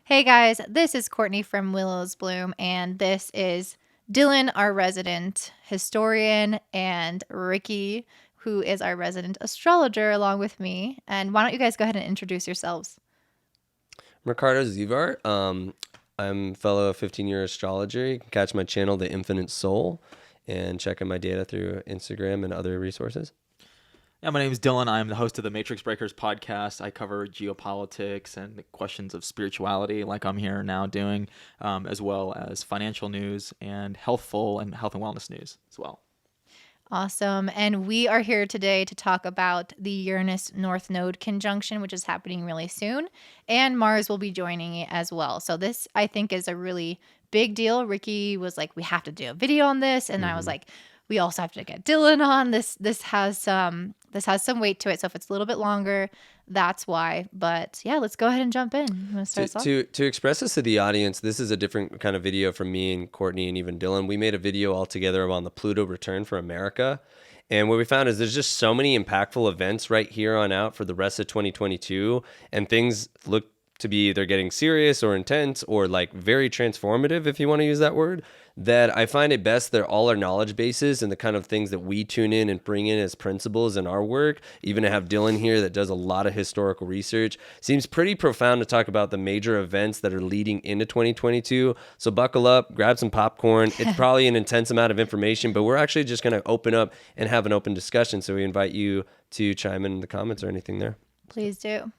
Hey guys, this is Courtney from Willow's Bloom, and this is Dylon, our resident historian, and Ricky, who is our resident astrologer, along with me. And why don't you guys go ahead and introduce yourselves? Ricardo Zivar. I'm fellow 15-year astrologer. You can catch my channel, The Infinite Soul, and check out my data through Instagram and other resources. Yeah, my name is Dylan. I'm the host of the Matrix Breakers podcast. I cover geopolitics and the questions of spirituality, like I'm here now doing, as well as financial news and healthful and health and wellness news as well. Awesome. And we are here today to talk about the Uranus North Node conjunction, which is happening really soon. And Mars will be joining it as well. So this, I think, is a really big deal. Ricky was like, we have to do a video on this. And I was like, we also have to get Dylon on. This has some weight to it. So if it's a little bit longer, that's why. But yeah, let's go ahead and jump in. You want to start us off? To express this to the audience, this is a different kind of video from me and Courtney and even Dylan. We made a video all together on the Pluto return for America. And what we found is there's just so many impactful events right here on out for the rest of 2022. And things look to be either getting serious or intense or like very transformative, if you want to use that word, that I find it best that all our knowledge bases and the kind of things that we tune in and bring in as principles in our work, even to have Dylon here that does a lot of historical research, seems pretty profound to talk about the major events that are leading into 2022. So buckle up, grab some popcorn. It's probably an intense amount of information, but we're actually just going to open up and have an open discussion. So we invite you to chime in the comments or anything there. Please do.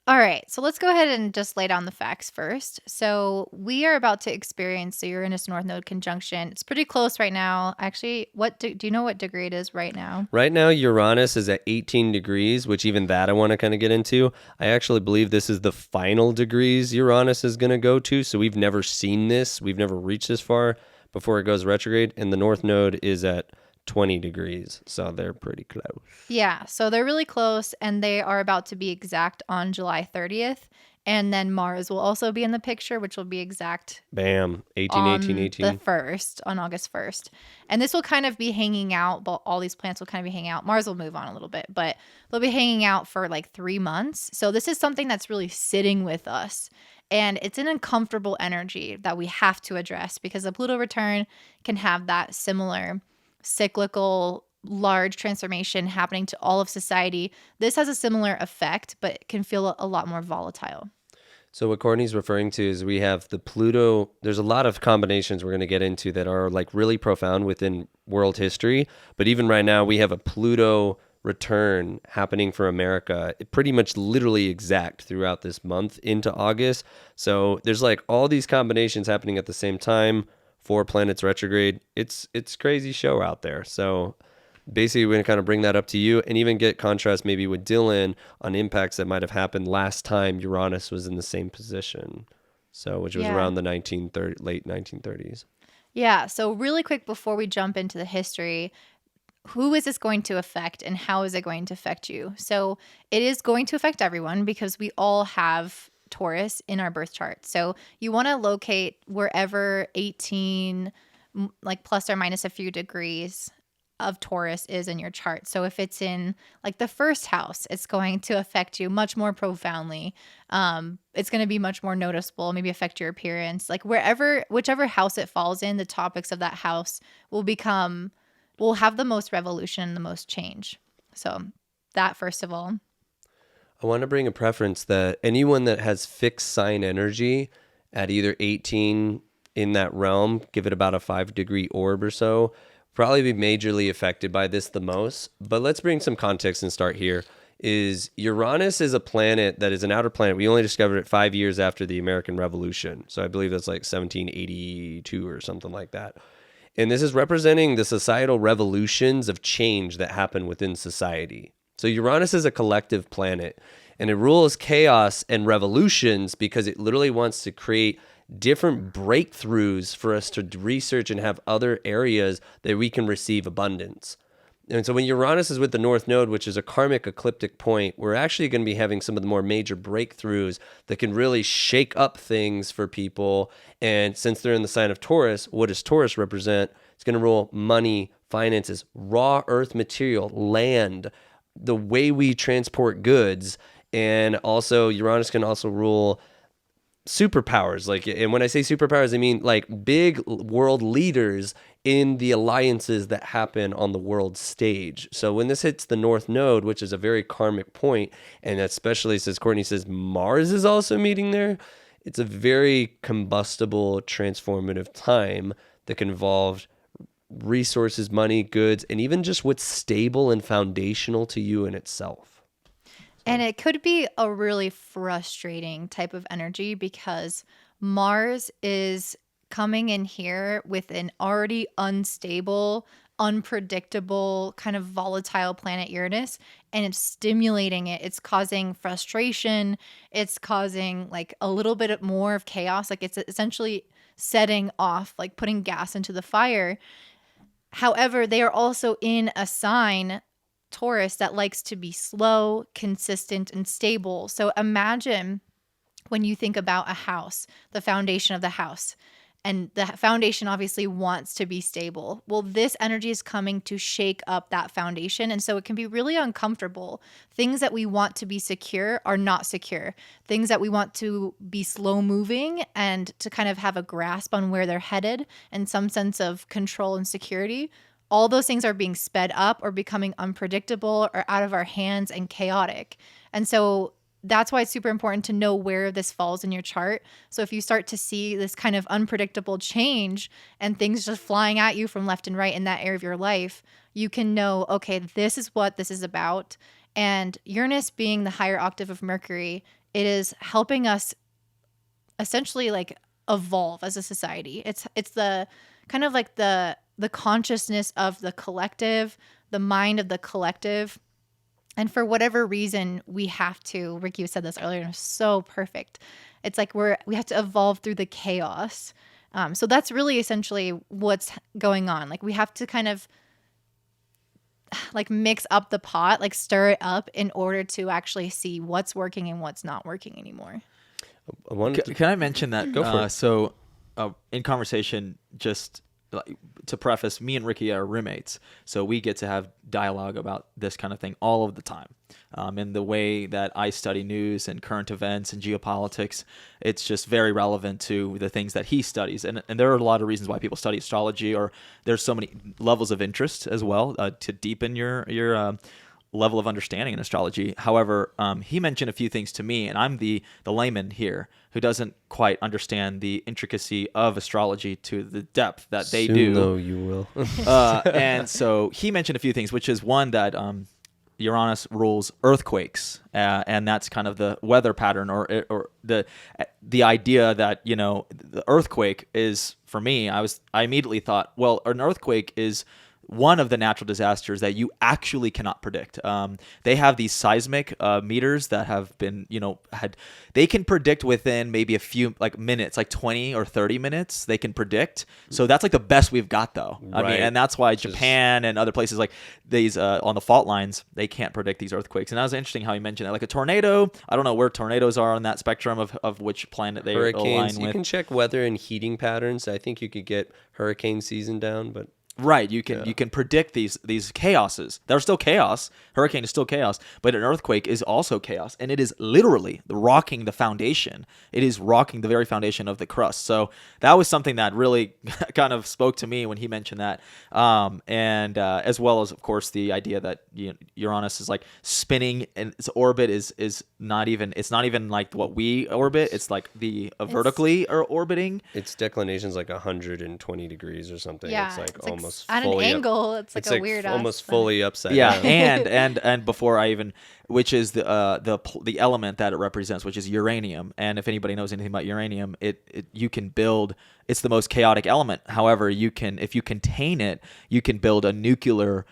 All right, so let's go ahead and just lay down the facts first. So we are about to experience the Uranus North Node conjunction. It's pretty close right now. Actually, do you know what degree it is right now? Right now, Uranus is at 18 degrees, which even that I want to kind of get into. I actually believe this is the final degrees Uranus is going to go to. So we've never seen this. We've never reached this far before it goes retrograde. And the North Node is at 20 degrees. So they're pretty close. Yeah, so they're really close, and they are about to be exact on July 30th. And then Mars will also be in the picture, which will be exact Bam. 18, on 18, 18. the 1st, on August 1st. And this will kind of be hanging out, but all these planets will kind of be hanging out. Mars will move on a little bit, but they'll be hanging out for like 3 months. So this is something that's really sitting with us. And it's an uncomfortable energy that we have to address because the Pluto return can have that similar cyclical large transformation happening to all of society. This has a similar effect, but can feel a lot more volatile. So what Courtney's referring to is we have the Pluto. There's a lot of combinations we're going to get into that are like really profound within world history. But even right now, we have a Pluto return happening for America, pretty much literally exact throughout this month into August. So there's like all these combinations happening at the same time. 4 planets retrograde. It's crazy show out there. So basically, we're going to kind of bring that up to you and even get contrast maybe with Dylon on impacts that might have happened last time Uranus was in the same position. So, which was around the late 1930s. Yeah. So really quick before we jump into the history, who is this going to affect and how is it going to affect you? So it is going to affect everyone because we all have Taurus in our birth chart. So you want to locate wherever 18, like plus or minus a few degrees of Taurus is in your chart. So if it's in like the first house, it's going to affect you much more profoundly. It's going to be much more noticeable, maybe affect your appearance. Like whichever house it falls in, the topics of that house will have the most revolution, the most change. So that first of all. I want to bring a preference that anyone that has fixed sign energy at either 18 in that realm, give it about a 5-degree orb or so, probably be majorly affected by this the most. But let's bring some context and start here. Is Uranus is a planet that is an outer planet. We only discovered it 5 years after the American Revolution. So I believe that's like 1782 or something like that. And this is representing the societal revolutions of change that happen within society. So Uranus is a collective planet, and it rules chaos and revolutions because it literally wants to create different breakthroughs for us to research and have other areas that we can receive abundance. And so when Uranus is with the North Node, which is a karmic ecliptic point, we're actually going to be having some of the more major breakthroughs that can really shake up things for people. And since they're in the sign of Taurus, what does Taurus represent? It's going to rule money, finances, raw earth material, land, the way we transport goods. And also Uranus can also rule superpowers. Like, and when I say superpowers, I mean like big world leaders in the alliances that happen on the world stage. So when this hits the North Node, which is a very karmic point, and especially, says Courtney, says Mars is also meeting there, it's a very combustible, transformative time that can involve resources, money, goods, and even just what's stable and foundational to you in itself. And it could be a really frustrating type of energy because Mars is coming in here with an already unstable, unpredictable, kind of volatile planet Uranus, and it's stimulating it. It's causing frustration. It's causing like a little bit more of chaos. Like it's essentially setting off, like putting gas into the fire. However, they are also in a sign, Taurus, that likes to be slow, consistent, and stable. So imagine when you think about a house, the foundation of the house, and the foundation obviously wants to be stable. Well, this energy is coming to shake up that foundation. And so it can be really uncomfortable. Things that we want to be secure are not secure. Things that we want to be slow moving and to kind of have a grasp on where they're headed and some sense of control and security, all those things are being sped up or becoming unpredictable or out of our hands and chaotic. And so that's why it's super important to know where this falls in your chart. So if you start to see this kind of unpredictable change and things just flying at you from left and right in that area of your life, you can know, okay, this is what this is about. And Uranus being the higher octave of Mercury, it is helping us essentially like evolve as a society. It's the kind of like the consciousness of the collective, the mind of the collective. And for whatever reason, we have to, Ricky said this earlier, and it was so perfect. It's like we have to evolve through the chaos. So that's really essentially what's going on. Like we have to kind of like mix up the pot, like stir it up in order to actually see what's working and what's not working anymore. Can I mention that? Go for it. So in conversation, just to preface, me and Ricky are roommates, so we get to have dialogue about this kind of thing all of the time. In the way that I study news and current events and geopolitics, it's just very relevant to the things that he studies. And there are a lot of reasons why people study astrology, or there's so many levels of interest as well to deepen your level of understanding in astrology. However, he mentioned a few things to me, and I'm the layman here who doesn't quite understand the intricacy of astrology to the depth that they do. No, you will. And so he mentioned a few things, which is one that Uranus rules earthquakes, and that's kind of the weather pattern, or the idea that the earthquake is, for me, I immediately thought, well, an earthquake is one of the natural disasters that you actually cannot predict. They have these seismic meters that have been, they can predict within maybe a few minutes, like 20 or 30 minutes, they can predict. So that's like the best we've got, though. I mean, and that's why Japan and other places like these on the fault lines, they can't predict these earthquakes. And that was interesting how he mentioned that. Like a tornado, I don't know where tornadoes are on that spectrum of which planet they Hurricanes, align with. you can check weather and heating patterns. I think you could get hurricane season down, but Right, you can predict these chaoses. They're still chaos. Hurricane is still chaos, but an earthquake is also chaos, and it is literally rocking the foundation. It is rocking the very foundation of the crust. So that was something that really kind of spoke to me when he mentioned that, and as well as, of course, the idea that Uranus is like spinning, and its orbit is not even. It's not even like what we orbit. It's like the vertically orbiting. Its declination's like 120 degrees or something. Yeah, it's like it's like almost at an angle. It's like a weird, almost fully upside yeah, down. and before I even, which is the element that it represents, which is uranium. And if anybody knows anything about uranium, you can build. It's the most chaotic element. However, if you contain it, you can build a nuclear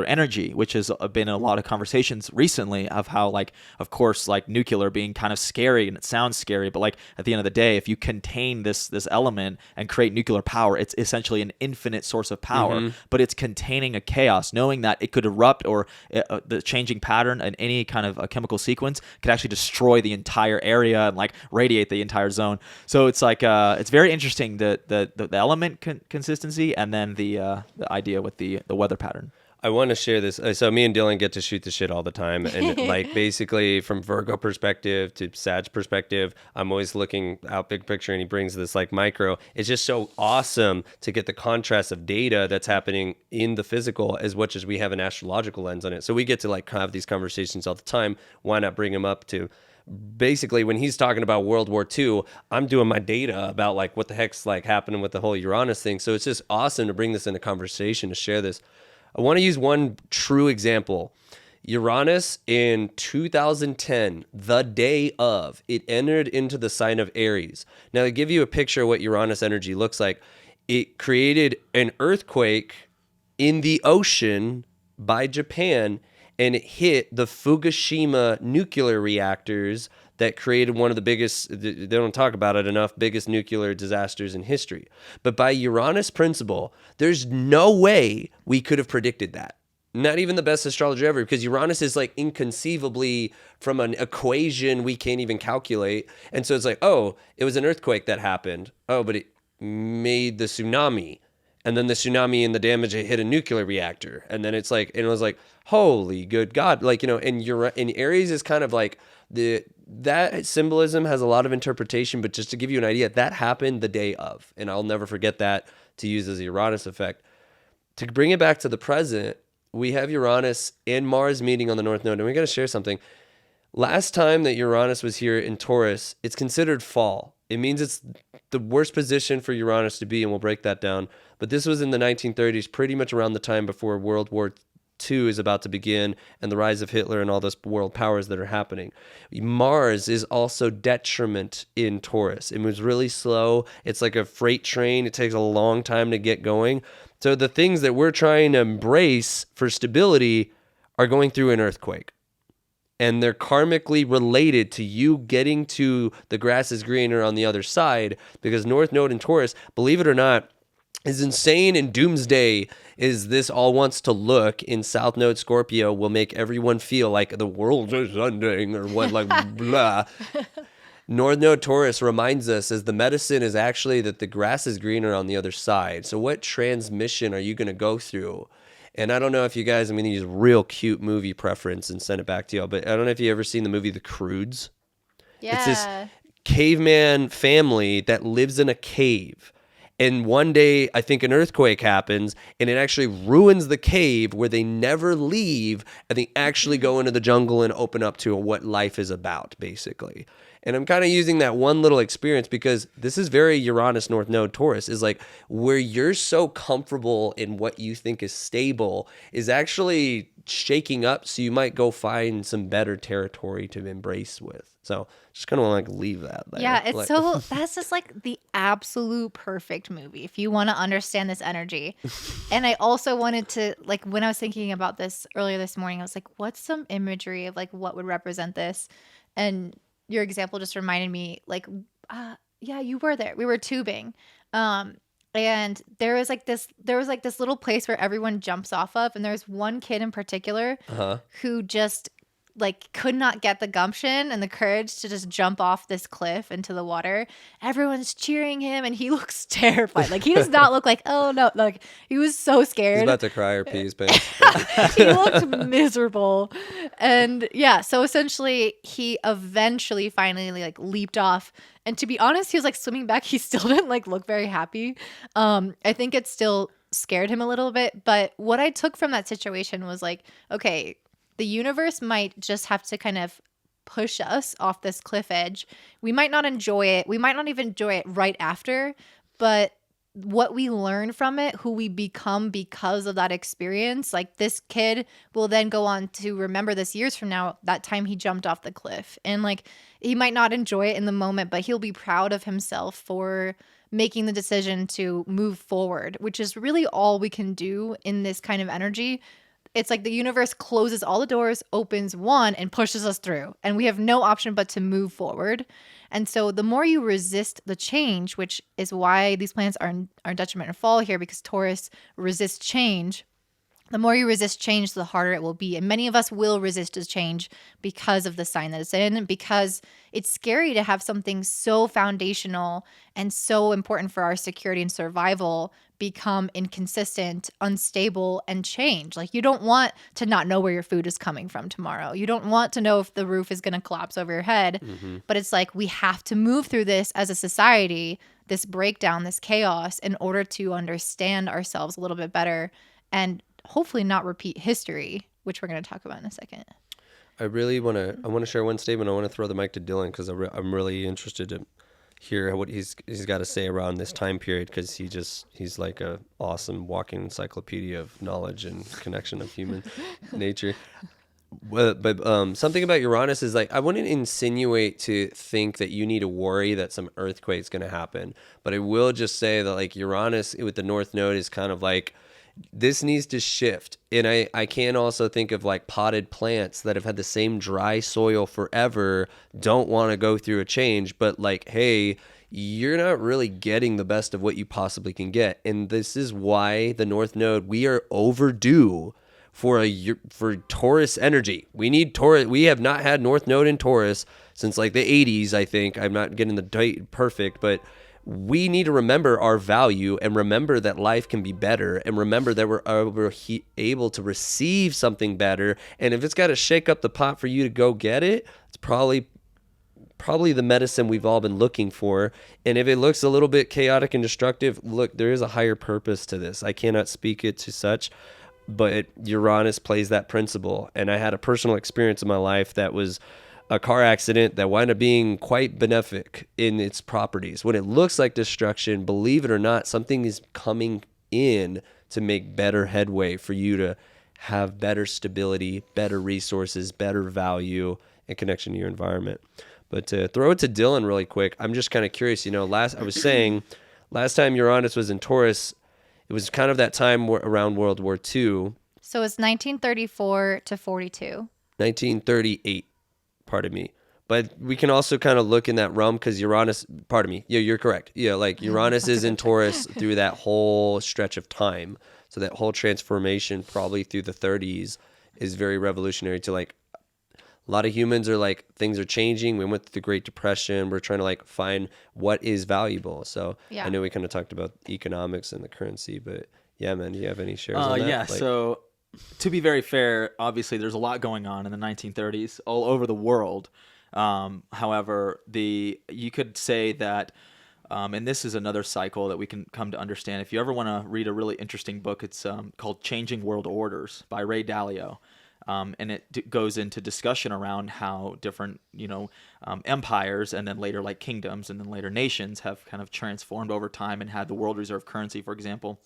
energy, which has been a lot of conversations recently of how, like, of course, like nuclear being kind of scary, and it sounds scary, but like at the end of the day, if you contain this element and create nuclear power, it's essentially an infinite source of power. But it's containing a chaos, knowing that it could erupt, or the changing pattern in any kind of a chemical sequence could actually destroy the entire area and like radiate the entire zone. So it's like it's very interesting the element consistency, and then the idea with the weather pattern. I want to share this. So me and Dylan get to shoot the shit all the time. And like basically from Virgo perspective to Sag perspective, I'm always looking out big picture and he brings this like micro. It's just so awesome to get the contrast of data that's happening in the physical as much as we have an astrological lens on it. So we get to like have these conversations all the time. Why not bring them up to basically when he's talking about World War II, I'm doing my data about like what the heck's like happening with the whole Uranus thing. So it's just awesome to bring this into conversation, to share this. I want to use one true example. Uranus in 2010, the day of, it entered into the sign of Aries. Now, to give you a picture of what Uranus energy looks like, it created an earthquake in the ocean by Japan, and it hit the Fukushima nuclear reactors that created one of the biggest, they don't talk about it enough, biggest nuclear disasters in history. But by Uranus principle, there's no way we could have predicted that. Not even the best astrologer ever, because Uranus is like inconceivably from an equation we can't even calculate. And so it's like, oh, it was an earthquake that happened. Oh, but it made the tsunami. And then the tsunami and the damage, it hit a nuclear reactor. And then it's like, and it was like, holy good God. Like, you know, and Aries is kind of like that symbolism has a lot of interpretation, but just to give you an idea, that happened the day of. And I'll never forget that to use as a Uranus effect. To bring it back to the present, we have Uranus and Mars meeting on the North Node. And we got to share something. Last time that Uranus was here in Taurus, it's considered fall. It means it's the worst position for Uranus to be, and we'll break that down. But this was in the 1930s, pretty much around the time before World War II is about to begin and the rise of Hitler and all those world powers that are happening. Mars is also detriment in Taurus. It moves really slow. It's like a freight train. It takes a long time to get going. So the things that we're trying to embrace for stability are going through an earthquake. And they're karmically related to you getting to the grass is greener on the other side, because North Node in Taurus, believe it or not, is insane and doomsday is this all wants to look in South Node Scorpio will make everyone feel like the world is ending or what, like blah. North Node Taurus reminds us as the medicine is actually that the grass is greener on the other side. So what transmission are you going to go through? And I don't know if you guys, I'm going to use real cute movie preference and send it back to y'all, but I don't know if you ever seen the movie The Croods. Yeah. It's this caveman family that lives in a cave. And one day, I think an earthquake happens, and it actually ruins the cave where they never leave, and they actually go into the jungle and open up to what life is about, basically. And I'm kind of using that one little experience because this is very Uranus North Node Taurus, is like where you're so comfortable in what you think is stable is actually shaking up, so you might go find some better territory to embrace with. So just kind of want to like leave that there. Yeah, it's like, so that's just like the absolute perfect movie if you want to understand this energy. And I also wanted to, like, when I was thinking about this earlier this morning, I was like, what's some imagery of like what would represent this? And your example just reminded me, like, yeah, you were there. We were tubing. And there was like this little place where everyone jumps off of, and there's one kid in particular who just like could not get the gumption and the courage to just jump off this cliff into the water. Everyone's cheering him, and he looks terrified. Like, he does not look like, oh no, like he was so scared. He's about to cry or pee his pants. He looked miserable. And yeah, so essentially he eventually finally like leaped off. And to be honest, he was like swimming back. He still didn't like look very happy. I think it still scared him a little bit. But what I took from that situation was like, okay, the universe might just have to kind of push us off this cliff edge. We might not enjoy it. We might not even enjoy it right after, but what we learn from it, who we become because of that experience, like this kid will then go on to remember this years from now, that time he jumped off the cliff. And like, he might not enjoy it in the moment, but he'll be proud of himself for making the decision to move forward, which is really all we can do in this kind of energy. It's like the universe closes all the doors, opens one, and pushes us through. And we have no option but to move forward. And so the more you resist the change, which is why these planets are in detriment and fall here, because Taurus resists change, The more you resist change, the harder it will be. And many of us will resist a change because of the sign that it's in, because it's scary to have something so foundational and so important for our security and survival become inconsistent, unstable, and change. Like, you don't want to not know where your food is coming from tomorrow. You don't want to know if the roof is going to collapse over your head. But it's like, we have to move through this as a society, this breakdown, this chaos, in order to understand ourselves a little bit better and hopefully not repeat history, which we're going to talk about in a second. I want to share one statement. I want to throw the mic to Dylan because I'm really interested to hear what he's got to say around this time period, because he's like a awesome walking encyclopedia of knowledge and connection of human nature. But something about Uranus is like, I wouldn't insinuate to think that you need to worry that some earthquake's going to happen, but I will just say that like Uranus with the North Node is kind of like, this needs to shift. And I can also think of like potted plants that have had the same dry soil forever, don't want to go through a change, but like, hey, you're not really getting the best of what you possibly can get. And this is why the North Node, we are overdue for Taurus energy. We need Taurus. We have not had North Node in Taurus since like the 80s, I think. I'm not getting the date perfect, but we need to remember our value and remember that life can be better and remember that we're able to receive something better. And if it's got to shake up the pot for you to go get it, it's probably the medicine we've all been looking for. And if it looks a little bit chaotic and destructive, look, there is a higher purpose to this. I cannot speak it to such, but Uranus plays that principle. And I had a personal experience in my life that was a car accident that wound up being quite benefic in its properties. When it looks like destruction, believe it or not, something is coming in to make better headway for you to have better stability, better resources, better value, and connection to your environment. But to throw it to Dylan really quick, I'm just kind of curious. Last time Uranus was in Taurus, it was kind of that time around World War II. So it's 1934 to 42. 1938. Pardon me. But we can also kind of look in that realm because Uranus, pardon me. Yeah, you're correct. Yeah, like Uranus is in Taurus through that whole stretch of time. So that whole transformation probably through the 30s is very revolutionary to like, a lot of humans are like, things are changing. We went through the Great Depression. We're trying to like find what is valuable. So I know we kind of talked about economics and the currency, but yeah, man, do you have any shares on that? Yeah, so to be very fair, obviously there's a lot going on in the 1930s all over the world. However, you could say that, and this is another cycle that we can come to understand. If you ever want to read a really interesting book, it's called Changing World Orders by Ray Dalio. And it goes into discussion around how different, empires and then later like kingdoms and then later nations have kind of transformed over time and had the world reserve currency, for example.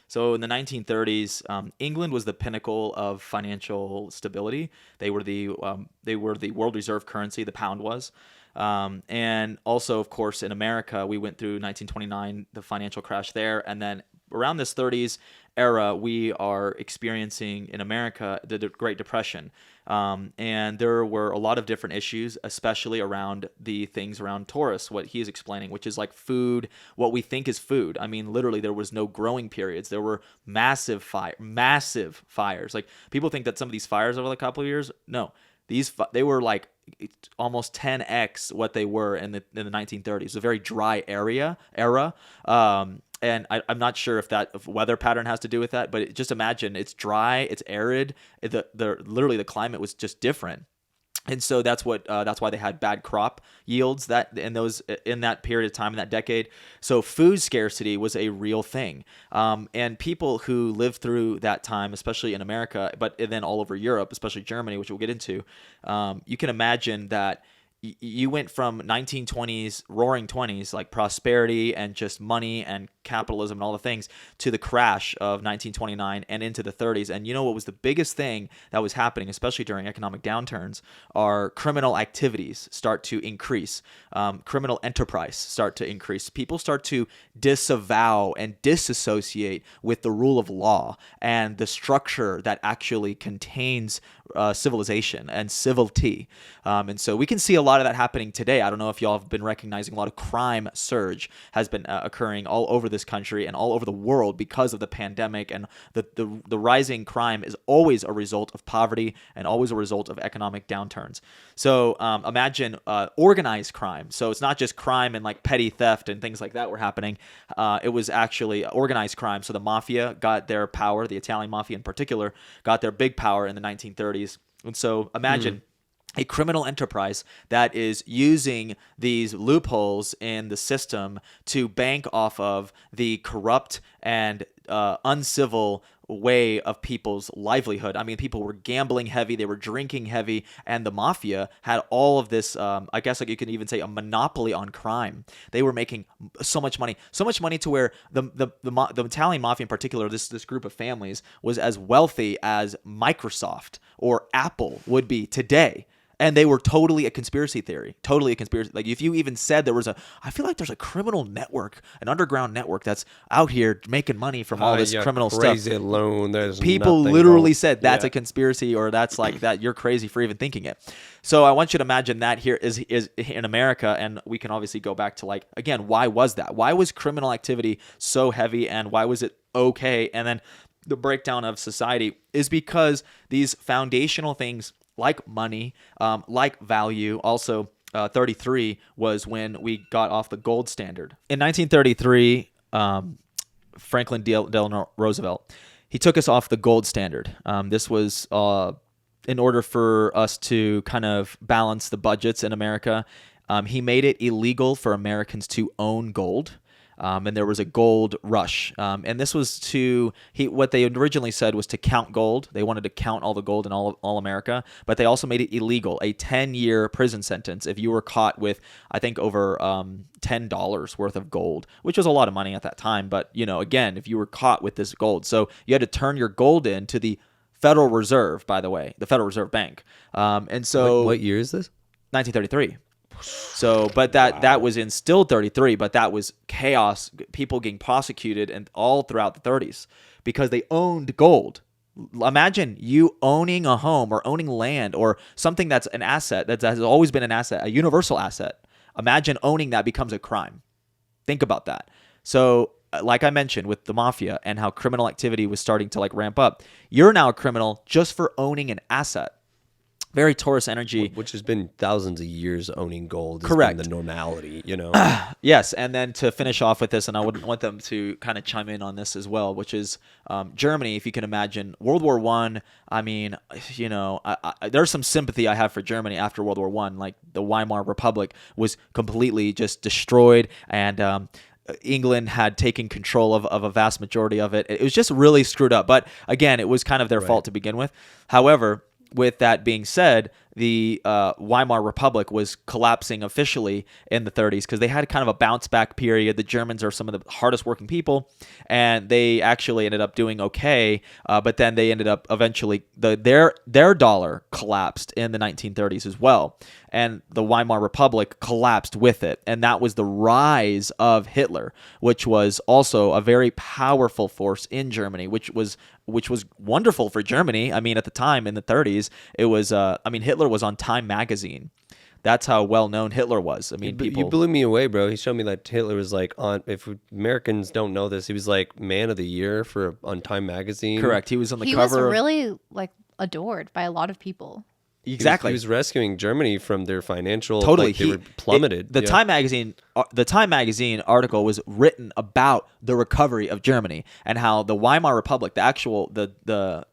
So in the 1930s, England was the pinnacle of financial stability. They were the world reserve currency. The pound was. And also, of course, in America, we went through 1929, the financial crash there. And then around this 30s era, we are experiencing in America the Great Depression. And there were a lot of different issues, especially around the things around Taurus, what he is explaining, which is like food, what we think is food. I mean, literally, there was no growing periods. There were massive fires. Like, people think that some of these fires over the couple of years, no. They were like almost 10x what they were in the 1930s. It's a very dry era. And I'm not sure if weather pattern has to do with that, but just imagine it's dry, it's arid. Literally the climate was just different. And so that's why they had bad crop yields in that period of time, in that decade. So food scarcity was a real thing. And people who lived through that time, especially in America, but then all over Europe, especially Germany, which we'll get into, you can imagine that you went from 1920s, roaring 20s, like prosperity and just money and capitalism and all the things, to the crash of 1929 and into the 30s. And you know what was the biggest thing that was happening, especially during economic downturns, are criminal activities start to increase. Criminal enterprise start to increase. People start to disavow and disassociate with the rule of law and the structure that actually contains civilization and civility. And so we can see a lot of that happening today. I don't know if y'all have been recognizing a lot of crime surge has been occurring all over this country and all over the world because of the pandemic, and the rising crime is always a result of poverty and always a result of economic downturns. So imagine organized crime. So it's not just crime and like petty theft and things like that were happening. It was actually organized crime. So the mafia got their power, the Italian mafia in particular, got their big power in the 1930s. And so imagine a criminal enterprise that is using these loopholes in the system to bank off of the corrupt and uncivil way of people's livelihood. I mean, people were gambling heavy, they were drinking heavy, and the mafia had all of this, I guess like you can even say a monopoly on crime. They were making so much money to where the Italian mafia in particular, this group of families, was as wealthy as Microsoft or Apple would be today. And they were totally a conspiracy theory, totally a conspiracy. Like if you even said I feel like there's a criminal network, an underground network that's out here making money from all this criminal crazy stuff. Alone. There's People nothing literally wrong. said that's a conspiracy, or that's like that. You're crazy for even thinking it. So I want you to imagine that here is in America, and we can obviously go back to like, again, why was that? Why was criminal activity so heavy, and why was it okay? And then the breakdown of society is because these foundational things, like money, like value. Also, 33 was when we got off the gold standard. In 1933, Franklin Delano Roosevelt, he took us off the gold standard. This was in order for us to kind of balance the budgets in America. He made it illegal for Americans to own gold. And there was a gold rush. And this was what they originally said was to count gold. They wanted to count all the gold in all America, but they also made it illegal, a 10-year prison sentence if you were caught with, I think, over $10 worth of gold, which was a lot of money at that time. But, again, if you were caught with this gold. So you had to turn your gold in to the Federal Reserve, by the way, the Federal Reserve Bank. And so What year is this? 1933. So, but that was in still 33, but that was chaos, people getting prosecuted and all throughout the 30s because they owned gold. Imagine you owning a home or owning land or something that's an asset that has always been an asset, a universal asset. Imagine owning that becomes a crime. Think about that. So, like I mentioned with the mafia and how criminal activity was starting to like ramp up, you're now a criminal just for owning an asset. Very Taurus energy. Which has been thousands of years owning gold. Correct. Been the normality, Yes, and then to finish off with this, and I would want them to kind of chime in on this as well, which is Germany, if you can imagine. World War I, I mean, there's some sympathy I have for Germany after World War I. Like the Weimar Republic was completely just destroyed, and England had taken control of a vast majority of it. It was just really screwed up. But again, it was kind of their fault to begin with. However, with that being said, the Weimar Republic was collapsing officially in the 30s because they had kind of a bounce back period. The Germans are some of the hardest working people, and they actually ended up doing okay. But then they ended up eventually their dollar collapsed in the 1930s as well, and the Weimar Republic collapsed with it, and that was the rise of Hitler, which was also a very powerful force in Germany, which was wonderful for Germany. I mean, at the time in the 30s, it was Hitler was on Time magazine. That's how well known Hitler was. I mean, You blew me away, bro. He showed me that Hitler was like on. If Americans don't know this, he was like Man of the Year on Time magazine. Correct. He was on the He cover. was really like adored by a lot of people. Exactly. He was rescuing Germany from their financial. Totally. Like, they were plummeted. The Time magazine article was written about the recovery of Germany and how the Weimar Republic, the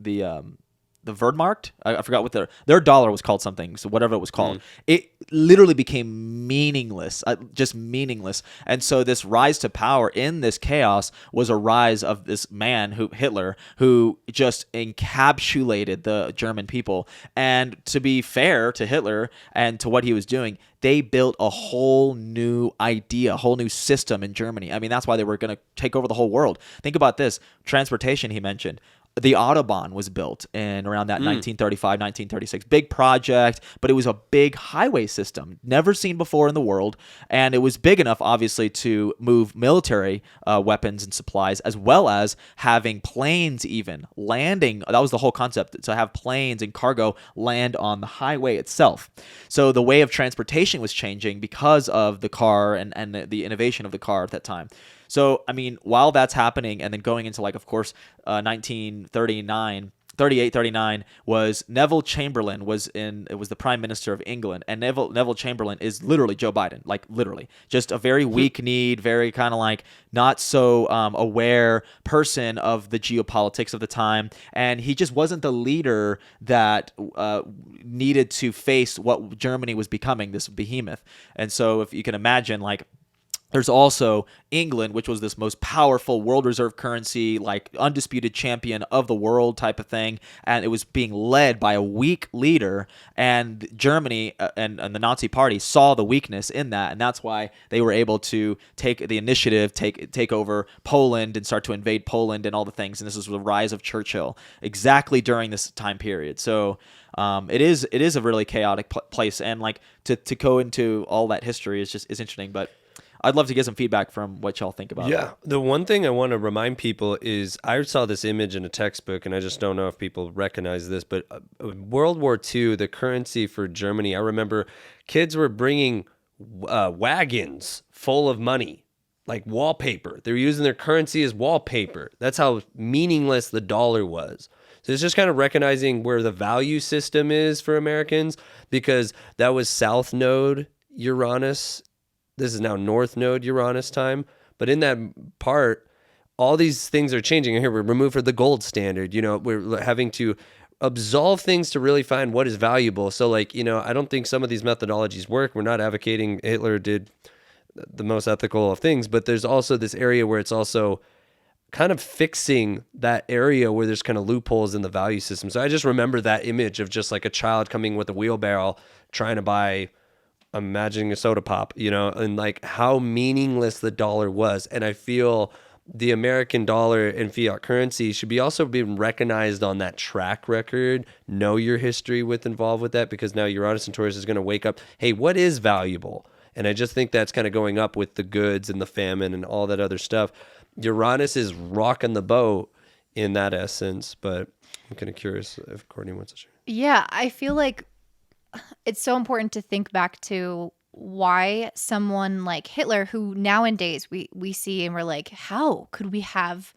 Wehrmacht, I forgot what their dollar was called, something, so whatever it was called, it literally became meaningless, just meaningless. And so this rise to power in this chaos was a rise of this man, Hitler, who just encapsulated the German people. And to be fair to Hitler and to what he was doing, they built a whole new idea, a whole new system in Germany. I mean, that's why they were going to take over the whole world. Think about this. Transportation, he mentioned. the Autobahn was built in around that 1935, 1936. Big project, but it was a big highway system, never seen before in the world. And it was big enough, obviously, to move military weapons and supplies, as well as having planes even landing. That was the whole concept, to have planes and cargo land on the highway itself. So the way of transportation was changing because of the car and the innovation of the car at that time. So, I mean, while that's happening, and then going into, like, of course, 1938, 39 was Neville Chamberlain it was the Prime Minister of England, and Neville Chamberlain is literally Joe Biden, like literally just a very weak-kneed, very kind of like not so aware person of the geopolitics of the time, and he just wasn't the leader that needed to face what Germany was becoming, this behemoth. And so, if you can imagine, like, there's also England, which was this most powerful world reserve currency, like undisputed champion of the world type of thing. And it was being led by a weak leader. And Germany and the Nazi party saw the weakness in that. And that's why they were able to take the initiative, take over Poland and start to invade Poland and all the things. And this was the rise of Churchill exactly during this time period. So it is a really chaotic place. And like to go into all that history is interesting. But I'd love to get some feedback from what y'all think about it. Yeah. The one thing I want to remind people is I saw this image in a textbook, and I just don't know if people recognize this, but World War II, the currency for Germany, I remember kids were bringing wagons full of money, like wallpaper. They were using their currency as wallpaper. That's how meaningless the dollar was. So it's just kind of recognizing where the value system is for Americans, because that was South Node Uranus. This is now North Node Uranus time. But in that part, all these things are changing. Here, we're removed from the gold standard. You know, we're having to absolve things to really find what is valuable. So, like, you know, I don't think some of these methodologies work. We're not advocating Hitler did the most ethical of things, but there's also this area where it's also kind of fixing that area where there's kind of loopholes in the value system. So I just remember that image of just like a child coming with a wheelbarrow trying to buy, I'm imagining a soda pop, you know, and like how meaningless the dollar was. And I feel the American dollar and fiat currency should be also being recognized on that track record. Know your history involved with that, because now Uranus and Taurus is going to wake up. Hey, what is valuable? And I just think that's kind of going up with the goods and the famine and all that other stuff. Uranus is rocking the boat in that essence, but I'm kind of curious if Courtney wants to share. Yeah, I feel like it's so important to think back to why someone like Hitler, who nowadays we see and we're like, how could we have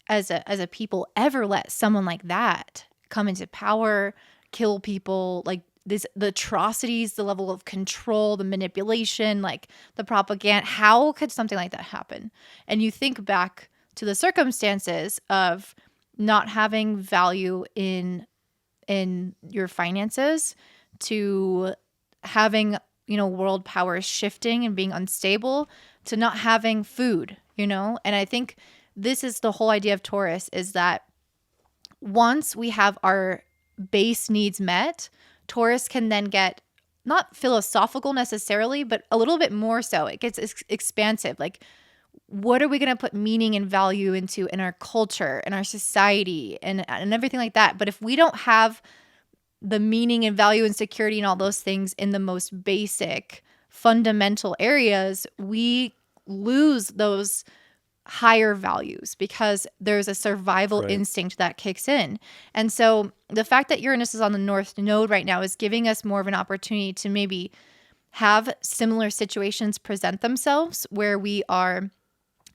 as a people ever let someone like that come into power, kill people, like the atrocities, the level of control, the manipulation, like the propaganda. How could something like that happen? And you think back to the circumstances of not having value in your finances, to having, you know, world powers shifting and being unstable, to not having food, you know? And I think this is the whole idea of Taurus, is that once we have our base needs met, Taurus can then get not philosophical necessarily, but a little bit more so. It gets expansive. Like, what are we going to put meaning and value into in our culture, in our society, and everything like that? But if we don't have the meaning and value and security and all those things in the most basic fundamental areas, we lose those higher values because there's a survival instinct that kicks in. And so the fact that Uranus is on the North Node right now is giving us more of an opportunity to maybe have similar situations present themselves, where we are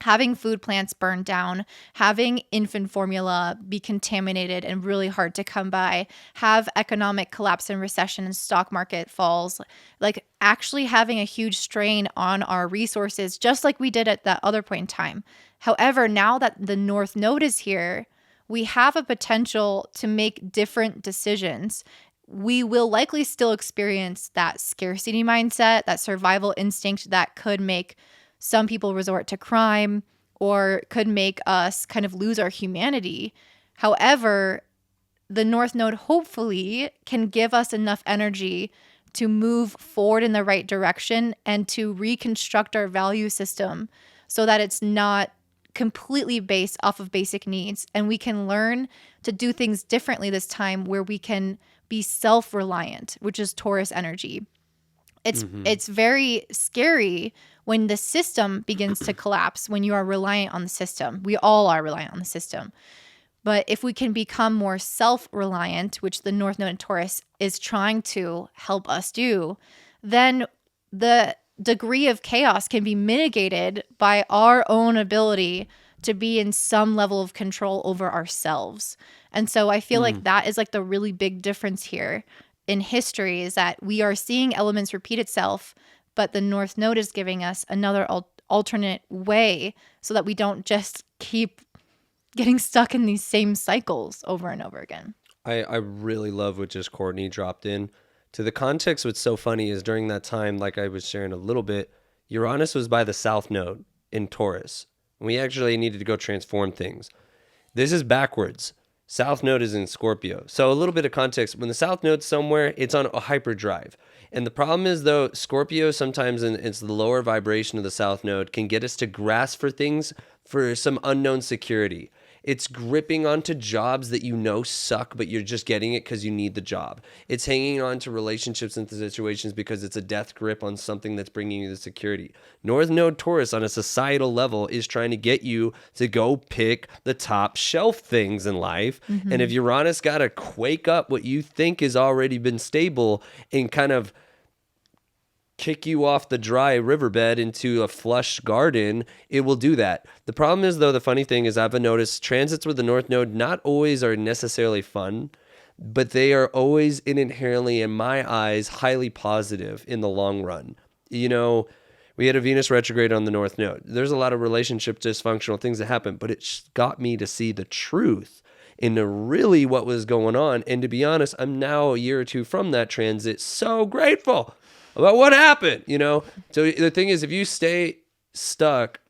having food plants burned down, having infant formula be contaminated and really hard to come by, have economic collapse and recession and stock market falls, like actually having a huge strain on our resources, just like we did at that other point in time. However, now that the North Node is here, we have a potential to make different decisions. We will likely still experience that scarcity mindset, that survival instinct that could make some people resort to crime or could make us kind of lose our humanity. However, the North Node hopefully can give us enough energy to move forward in the right direction and to reconstruct our value system so that it's not completely based off of basic needs. And we can learn to do things differently this time where we can be self-reliant, which is Taurus energy. It's very scary when the system begins to collapse, when you are reliant on the system. We all are reliant on the system. But if we can become more self-reliant, which the North Node in Taurus is trying to help us do, then the degree of chaos can be mitigated by our own ability to be in some level of control over ourselves. And so I feel like that is like the really big difference here in history, is that we are seeing elements repeat itself, but the North Node is giving us another alternate way so that we don't just keep getting stuck in these same cycles over and over again. I really love what just Courtney dropped in. To the context, what's so funny is during that time, like I was sharing a little bit, Uranus was by the South Node in Taurus. We actually needed to go transform things. This is backwards. South Node is in Scorpio. So a little bit of context. When the South Node's somewhere, it's on a hyperdrive. And the problem is, though, Scorpio sometimes, and it's the lower vibration of the South Node, can get us to grasp for things for some unknown security. It's gripping onto jobs that you know suck, but you're just getting it because you need the job. It's hanging on to relationships and situations because it's a death grip on something that's bringing you the security. North Node Taurus on a societal level is trying to get you to go pick the top shelf things in life. And if Uranus got to quake up what you think has already been stable and kind of kick you off the dry riverbed into a flush garden, it will do that. The problem is, though, the funny thing is I've noticed transits with the North Node not always are necessarily fun, but they are always inherently, in my eyes, highly positive in the long run. You know, we had a Venus retrograde on the North Node. There's a lot of relationship dysfunctional things that happen, but it got me to see the truth into really what was going on. And to be honest, I'm now a year or two from that transit so grateful about what happened, you know? So the thing is, if you stay stuck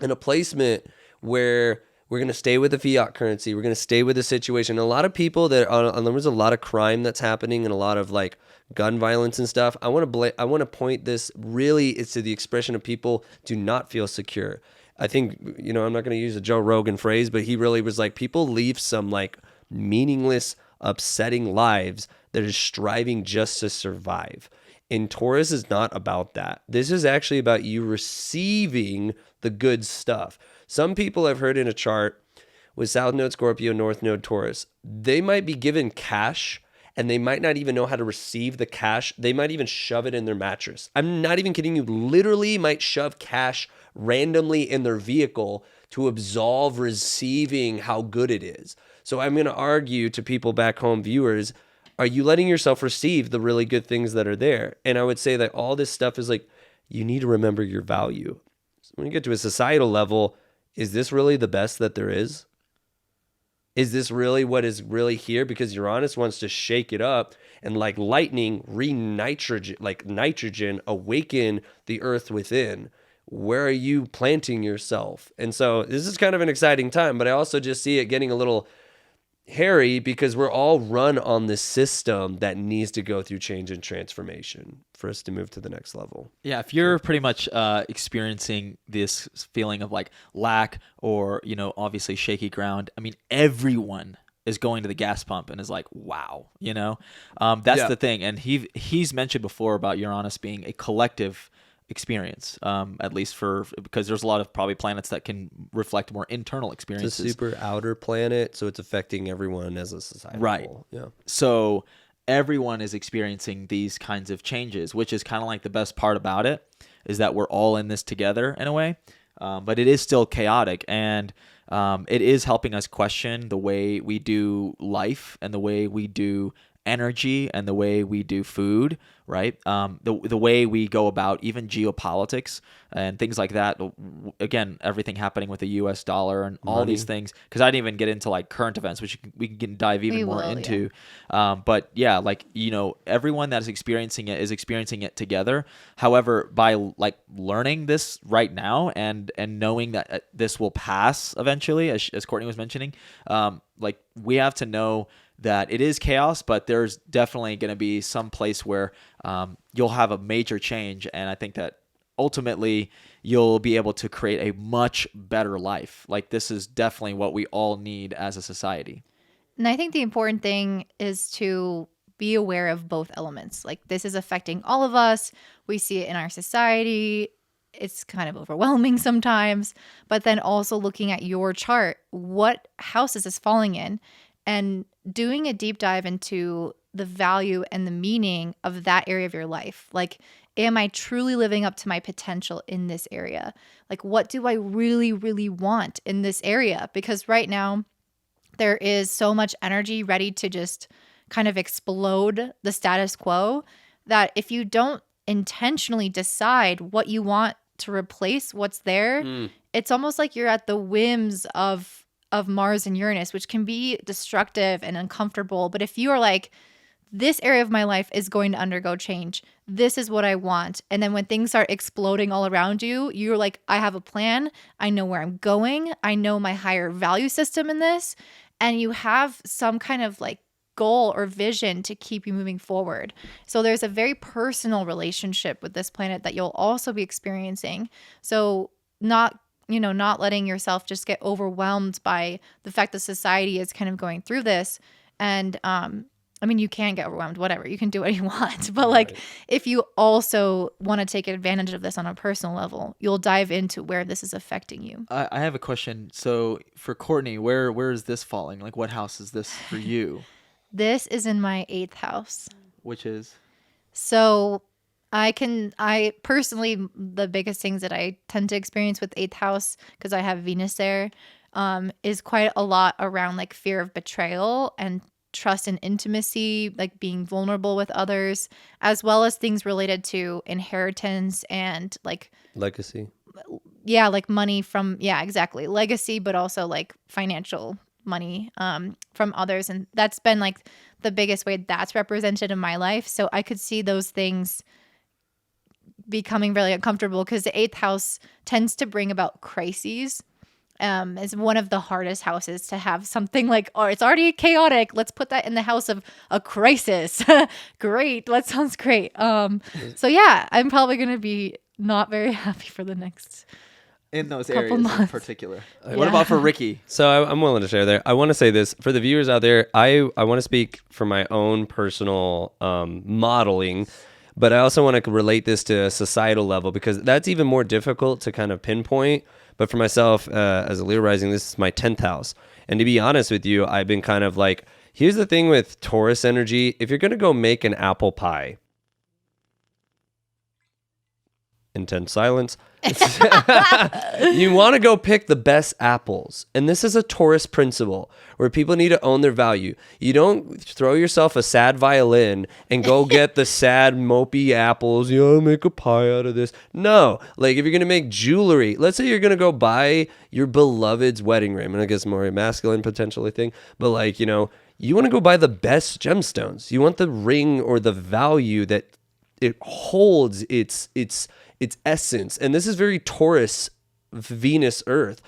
in a placement where we're going to stay with the fiat currency, we're going to stay with the situation. A lot of people there's a lot of crime that's happening and a lot of like gun violence and stuff. I want to point this really, it's to the expression of people do not feel secure. I think, you know, I'm not going to use a Joe Rogan phrase, but he really was like, people leave some like meaningless, upsetting lives that are striving just to survive. And Taurus is not about that. This is actually about you receiving the good stuff. Some people I've heard in a chart with South Node Scorpio, North Node Taurus, they might be given cash and they might not even know how to receive the cash. They might even shove it in their mattress. I'm not even kidding you. Literally might shove cash randomly in their vehicle to absolve receiving how good it is. So I'm going to argue to people back home, viewers, are you letting yourself receive the really good things that are there? And I would say that all this stuff is like, you need to remember your value. So when you get to a societal level, is this really the best that there is? Is this really what is really here? Because Uranus wants to shake it up and like lightning, nitrogen, awaken the earth within. Where are you planting yourself? And so this is kind of an exciting time, but I also just see it getting a little hairy because we're all run on this system that needs to go through change and transformation for us to move to the next level. Yeah, if you're pretty much experiencing this feeling of like lack or, you know, obviously shaky ground, I mean, everyone is going to the gas pump and is like, wow, you know, that's the thing. And he's mentioned before about Uranus being a collective experience, at least because there's a lot of probably planets that can reflect more internal experiences. It's a super outer planet, so it's affecting everyone as a society. Right. Yeah. So everyone is experiencing these kinds of changes, which is kind of like the best part about it, is that we're all in this together in a way. But it is still chaotic, and it is helping us question the way we do life and the way we do energy and the way we do food, right? The way we go about even geopolitics and things like that. Again, everything happening with the U.S. dollar and all these things. Because I didn't even get into like current events, which we can dive even more into. Yeah. But yeah, like, you know, everyone that is experiencing it together. However, by like learning this right now and knowing that this will pass eventually, as Courtney was mentioning, like we have to know that it is chaos, but there's definitely going to be some place where you'll have a major change. And I think that ultimately you'll be able to create a much better life. Like, this is definitely what we all need as a society. And I think the important thing is to be aware of both elements. Like, this is affecting all of us. We see it in our society. It's kind of overwhelming sometimes. But then also looking at your chart, what house is this falling in? And doing a deep dive into the value and the meaning of that area of your life. Like, am I truly living up to my potential in this area? Like, what do I really, really want in this area? Because right now, there is so much energy ready to just kind of explode the status quo that if you don't intentionally decide what you want to replace what's there, it's almost like you're at the whims of Mars and Uranus, which can be destructive and uncomfortable. But if you are like, this area of my life is going to undergo change. This is what I want. And then when things start exploding all around you, you're like, I have a plan. I know where I'm going. I know my higher value system in this. And you have some kind of like goal or vision to keep you moving forward. So there's a very personal relationship with this planet that you'll also be experiencing. So not letting yourself just get overwhelmed by the fact that society is kind of going through this. And I mean, you can get overwhelmed, whatever. You can do what you want. But like, if you also want to take advantage of this on a personal level, you'll dive into where this is affecting you. I have a question. So for Courtney, where is this falling? Like, what house is this for you? This is in my 8th house. Which is? So I personally, the biggest things that I tend to experience with 8th house, because I have Venus there, is quite a lot around like fear of betrayal and trust and intimacy, like being vulnerable with others, as well as things related to inheritance and like Legacy. Yeah, like money from, yeah, exactly. Legacy, but also like financial money from others. And that's been like the biggest way that's represented in my life. So I could see those things becoming really uncomfortable because the 8th house tends to bring about crises. Is one of the hardest houses to have something like, oh, it's already chaotic. Let's put that in the house of a crisis. Great. That sounds great. So yeah, I'm probably going to be not very happy for the next in those couple areas months. in particular. What about for Ricky? So I'm willing to share there. I want to say this for the viewers out there. I want to speak from my own personal modeling, but I also want to relate this to a societal level because that's even more difficult to kind of pinpoint. But for myself, as a Leo rising, this is my 10th house. And to be honest with you, I've been kind of like, here's the thing with Taurus energy. If you're going to go make an apple pie, intense silence. You want to go pick the best apples. And this is a Taurus principle where people need to own their value. You don't throw yourself a sad violin and go get the sad mopey apples. I'll make a pie out of this. No, like if you're going to make jewelry, let's say you're going to go buy your beloved's wedding ring. And I guess more a masculine potentially thing, but like, you want to go buy the best gemstones. You want the ring or the value that it holds its essence. And this is very Taurus, Venus, Earth.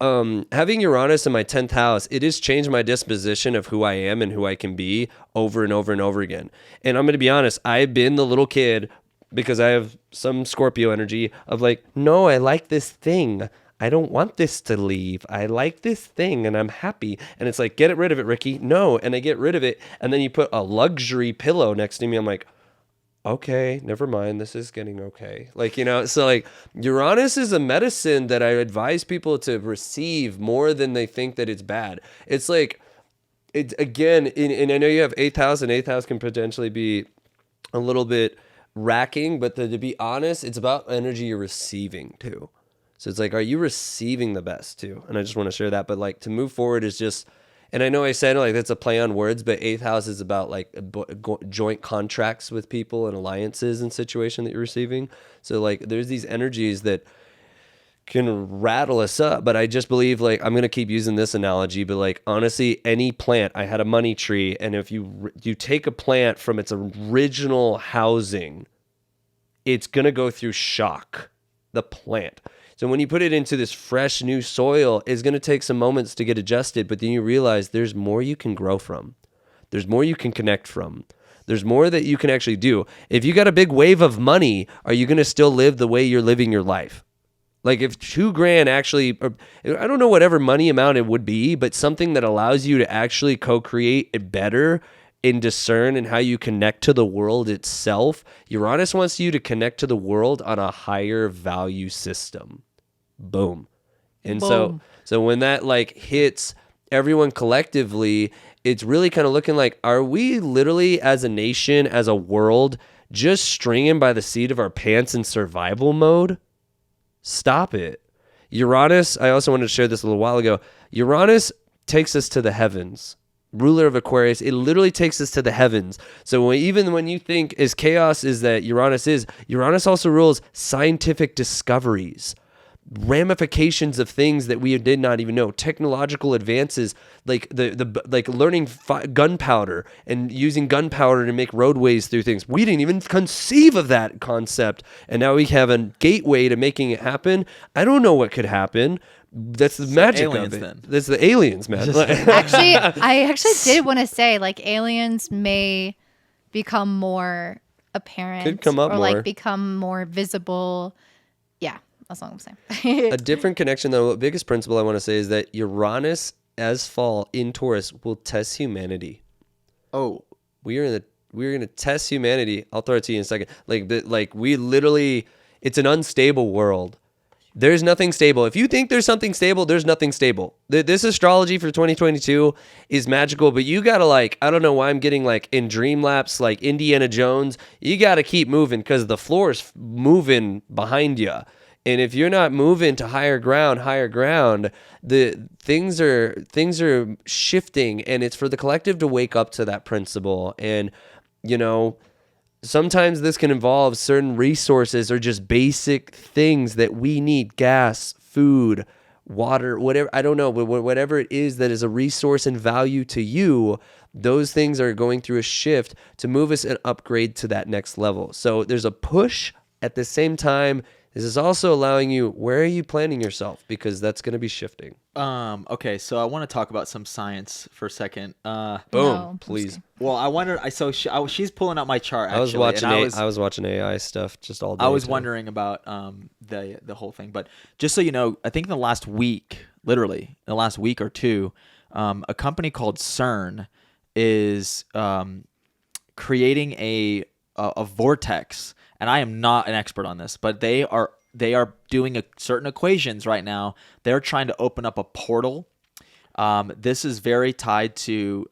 Having Uranus in my 10th house, it has changed my disposition of who I am and who I can be over and over and over again. And I'm going to be honest, I've been the little kid because I have some Scorpio energy of like, no, I like this thing. I don't want this to leave. I like this thing and I'm happy. And it's like, get rid of it, Ricky. No. And I get rid of it. And then you put a luxury pillow next to me. I'm like, okay, never mind. This is getting okay. Like, so like Uranus is a medicine that I advise people to receive more than they think that it's bad. It's like, it's again, and I know you have 8th house and 8th house can potentially be a little bit racking, but to be honest, it's about energy you're receiving too. So it's like, are you receiving the best too? And I just want to share that. But like to move forward is just, and I know I said like that's a play on words, but 8th house is about like joint contracts with people and alliances and situation that you're receiving. So like there's these energies that can rattle us up. But I just believe like I'm going to keep using this analogy, but like honestly, any plant, I had a money tree. And if you take a plant from its original housing, it's going to go through shock, the plant. So when you put it into this fresh new soil, it's going to take some moments to get adjusted, but then you realize there's more you can grow from. There's more you can connect from. There's more that you can actually do. If you got a big wave of money, are you going to still live the way you're living your life? Like if $2,000 actually, or I don't know whatever money amount it would be, but something that allows you to actually co-create it better and discern and how you connect to the world itself. Uranus wants you to connect to the world on a higher value system. Boom. And Boom. so when that like hits everyone collectively, it's really kind of looking like, are we literally as a nation, as a world, just stringing by the seat of our pants in survival mode? Stop it. Uranus, I also wanted to share this a little while ago. Uranus takes us to the heavens. Ruler of Aquarius, it literally takes us to the heavens. So even when you think as chaos is that Uranus is, Uranus also rules scientific discoveries, ramifications of things that we did not even know, technological advances, like like learning gunpowder and using gunpowder to make roadways through things. We didn't even conceive of that concept, and now we have a gateway to making it happen. I don't know what could happen. That's the magic aliens, of it. then. That's the aliens, man. Actually, I actually did want to say like aliens may become more apparent Could come up or more. like become more visible. Yeah, that's all I'm saying. A different connection, though, the biggest principle I want to say is that Uranus as fall in Taurus will test humanity. Oh, We're gonna test humanity. I'll throw it to you in a second. Like we literally, it's an unstable world. There's nothing stable. If you think there's something stable, there's nothing stable. This astrology for 2022 is magical, but you gotta like, I don't know why I'm getting like in dream laps, like Indiana Jones. You gotta keep moving because the floor is moving behind you. And if you're not moving to higher ground, the things are shifting, and it's for the collective to wake up to that principle. And you know, sometimes this can involve certain resources or just basic things that we need: gas, food, water, whatever. I don't know, but whatever it is that is a resource and value to you, those things are going through a shift to move us and upgrade to that next level. So there's a push. At the same time, this is also allowing you, where are you planning yourself? Because that's going to be shifting. okay. So I want to talk about some science for a second. Boom, No, please. Well, I wondered. She's pulling out my chart. Actually, I was watching AI stuff just all day. I was too. wondering about the whole thing, but just so you know, I think in the last week, literally in the last week or two, a company called CERN is creating a vortex, and I am not an expert on this, but they are doing certain equations right now. They're trying to open up a portal. This is very tied to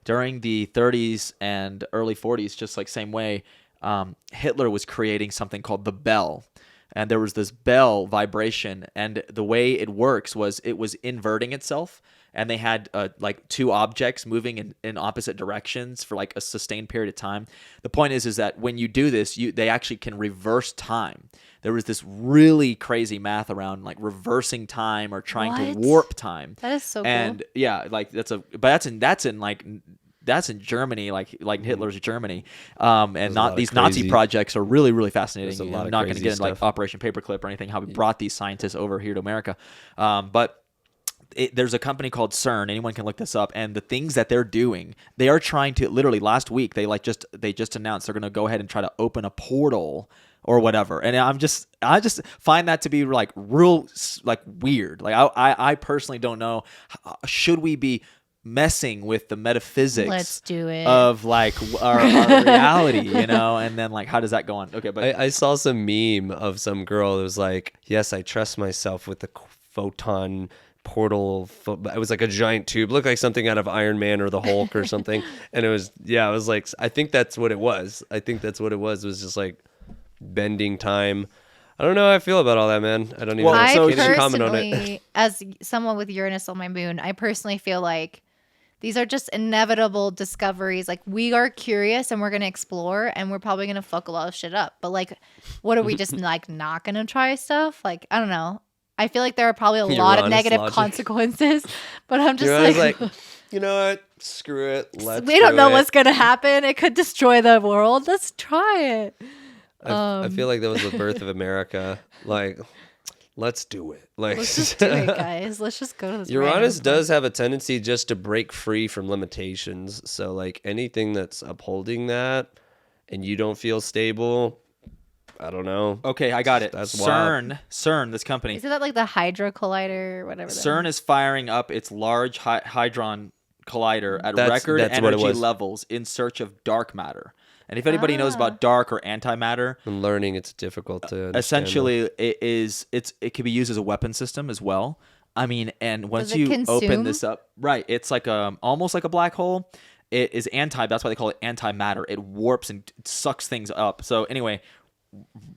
during the 30s and early 40s, just like same way, Hitler was creating something called the bell. And there was this bell vibration, and the way it works was it was inverting itself, and they had like two objects moving in opposite directions for like a sustained period of time. The point is that when you do this, they actually can reverse time. There was this really crazy math around like reversing time or trying to What? warp time. That is so cool. And yeah, like that's in Germany, like Hitler's Germany, and not these Nazi projects are really, really fascinating. There's a lot I'm of not going to crazy get into like stuff. Operation Paperclip or anything, how we brought these scientists over here to America, but there's a company called CERN. Anyone can look this up, and the things that they're doing, they are trying to literally. Last week, they just announced they're going to go ahead and try to open a portal or whatever. And I just find that to be like real, like weird. Like I personally don't know. Should we be messing with the metaphysics? Let's do it. Of like our reality, you know? And then like, how does that go on? Okay, but I saw some meme of some girl that was like, yes, I trust myself with the photon portal. It was like a giant tube, looked like something out of Iron Man or the Hulk or something. And it was like, I think that's what it was. It was just like bending time. I don't know how I feel about all that, man. I don't even I can't even comment on it. personally, as someone with Uranus on my moon, I personally feel like these are just inevitable discoveries. Like, we are curious and we're going to explore, and we're probably going to fuck a lot of shit up. But like, what are we just like not going to try stuff? Like, I don't know. I feel like there are probably a lot of Uranus negative logic. consequences, but I'm just Uranus like you know what? Screw it. we don't know what's going to happen. It could destroy the world. Let's try it. I feel like that was the birth of America. Like, let's do it. Like, Let's just do it, guys. Let's just go to this. Uranus random does have a tendency just to break free from limitations. So, like, anything that's upholding that and you don't feel stable, I don't know. Okay, I got it. That's wild. CERN, this company. Isn't that like the Hydra Collider or whatever? CERN is firing up its large hadron collider at That's record what it energy was. levels in search of dark matter. And if anybody knows about dark or antimatter, I'm learning it's difficult to understand. essentially it can be used as a weapon system as well. I mean, and once Does it you consume? open this up, right, it's like almost like a black hole. It is that's why they call it antimatter. It warps and sucks things up. So anyway,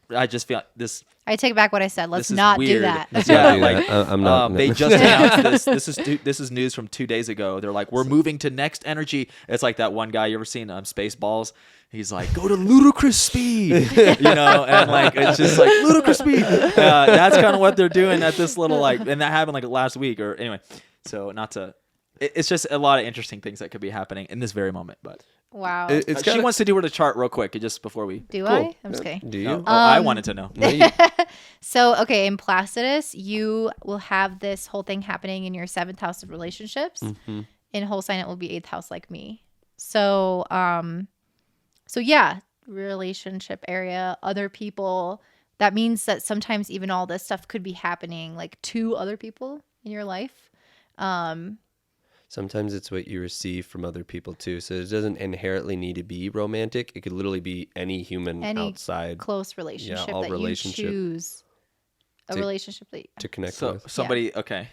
I just feel this. I take back what I said. Let's This is not do weird. that. Yeah, do like that. I'm not. they just announced this. This is news from 2 days ago. They're like, we're moving to next energy. It's like that one guy you ever seen Spaceballs. He's like, go to ludicrous speed, and like it's just like ludicrous speed. That's kind of what they're doing at this little and that happened like last week or anyway. So not to. It's just a lot of interesting things that could be happening in this very moment, but. Wow. It's She wants to do her the chart real quick, just before we. Do I? I'm just kidding. Do you? No. I wanted to know. So, okay, in Placidus, you will have this whole thing happening in your 7th house of relationships. Mm-hmm. In whole sign, it will be 8th house like me. So, yeah, relationship area, other people. That means that sometimes even all this stuff could be happening like to other people in your life. Sometimes it's what you receive from other people too. So it doesn't inherently need to be romantic. It could literally be any human outside close relationship all that relationship you choose. A relationship that to connect So with. somebody, okay.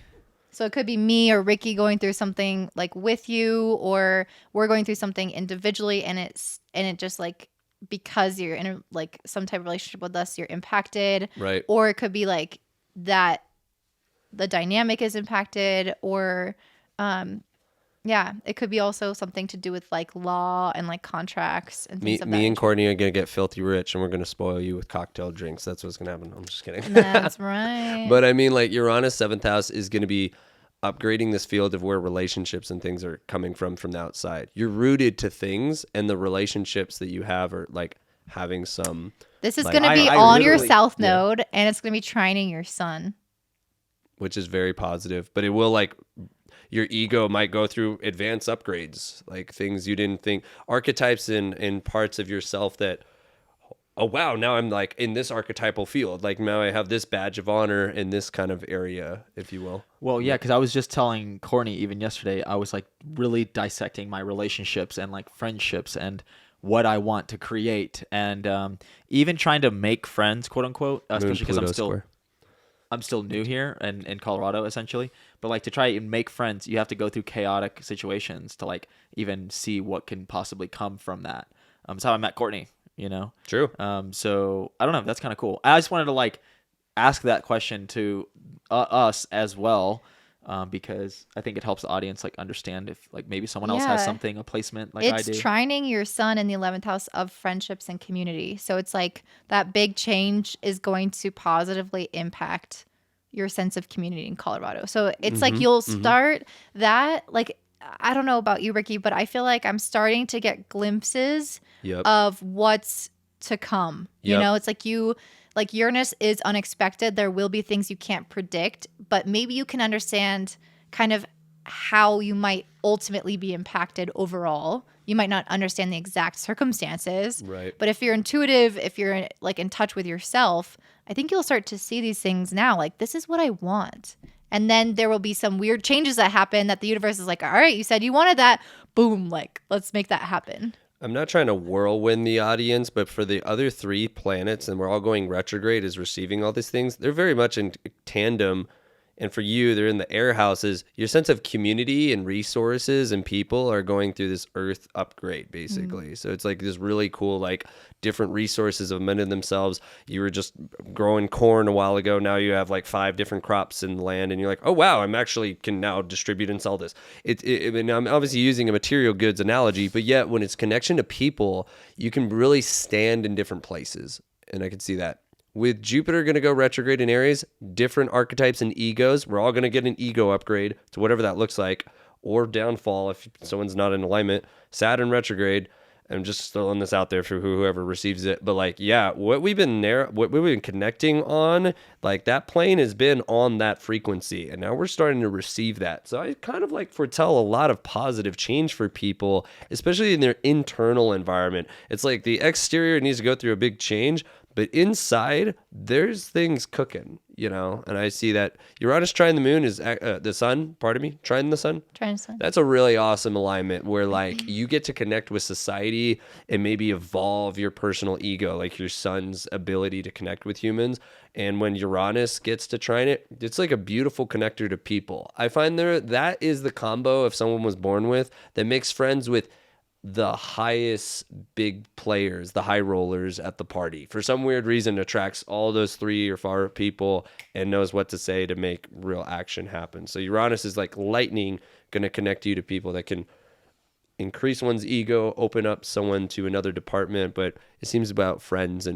So it could be me or Ricky going through something like with you, or we're going through something individually, and it just like because you're in like some type of relationship with us, you're impacted. Right. Or it could be like that the dynamic is impacted, or yeah, it could be also something to do with like law and like contracts and things of that Me and nature. Courtney are gonna get filthy rich, and we're gonna spoil you with cocktail drinks. That's what's gonna happen. I'm just kidding. That's right. But I mean, like Uranus 7th house is gonna be upgrading this field of where relationships and things are coming from the outside. You're rooted to things, and the relationships that you have are like having some. This is like, going to be I on your literally- south node, and it's going to be trining your sun. which is very positive, but it will like your ego might go through advanced upgrades, like things you didn't think, archetypes in parts of yourself that, oh wow, now I'm like in this archetypal field, like now I have this badge of honor in this kind of area, if you will. Well, yeah, because I was just telling Courtney even yesterday, I was like really dissecting my relationships and like friendships and what I want to create, and even trying to make friends, quote unquote, especially because I'm still new here and in Colorado essentially, but like to try and make friends, you have to go through chaotic situations to like even see what can possibly come from that. That's how I met Courtney, True. So I don't know. That's kind of cool. I just wanted to like ask that question to us as well, because I think it helps the audience like understand if like maybe someone else has Yeah. something, a placement like I It's do. trining your sun in the 11th house of friendships and community. So it's like that big change is going to positively impact your sense of community in Colorado. So it's like you'll start that, like, I don't know about you, Ricky, but I feel like I'm starting to get glimpses Yep. of what's to come. You Yep. know, it's like like Uranus is unexpected. There will be things you can't predict, but maybe you can understand kind of how you might ultimately be impacted overall. You might not understand the exact circumstances, Right. but if you're intuitive, if you're like in touch with yourself, I think you'll start to see these things now. Like, this is what I want. And then there will be some weird changes that happen that the universe is like, all right, you said you wanted that. Boom, like, let's make that happen. I'm not trying to whirlwind the audience, but for the other 3 planets, and we're all going retrograde, is receiving all these things, they're very much in tandem. And for you, they're in the air houses. Your sense of community and resources and people are going through this earth upgrade, basically. So it's like this really cool, like different resources have amended themselves. You were just growing corn a while ago. Now you have like 5 different crops in the land, and you're like, oh wow, I'm actually can now distribute and sell this. I mean, I'm obviously using a material goods analogy, but yet when it's connection to people, you can really stand in different places, and I can see that. With Jupiter going to go retrograde in Aries, different archetypes and egos. We're all going to get an ego upgrade to whatever that looks like, or downfall if someone's not in alignment. Saturn retrograde. I'm just throwing this out there for whoever receives it. But like, yeah, what we've been connecting on, like that plane has been on that frequency, and now we're starting to receive that. So I kind of like foretell a lot of positive change for people, especially in their internal environment. It's like the exterior needs to go through a big change, but inside there's things cooking, you know. And I see that Uranus trine the moon is the sun, pardon me, trine the sun. Trine the sun. That's a really awesome alignment where like you get to connect with society and maybe evolve your personal ego, like your sun's ability to connect with humans. And when Uranus gets to trine it, it's like a beautiful connector to people. I find that is the combo if someone was born with that makes friends with the highest big players, the high rollers at the party. For some weird reason, attracts all those 3 or 4 people and knows what to say to make real action happen. So Uranus is like lightning, going to connect you to people that can increase one's ego, open up someone to another department. But it seems about friends,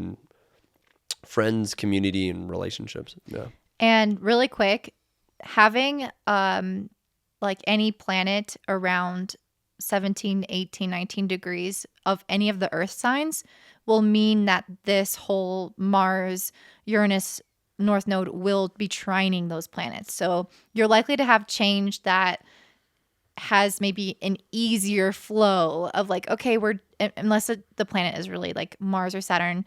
community, and relationships. Yeah. And really quick, having like any planet around 17, 18, 19 degrees of any of the earth signs will mean that this whole Mars, Uranus, North Node will be trining those planets. So you're likely to have change that has maybe an easier flow of like, okay, unless the planet is really like Mars or Saturn,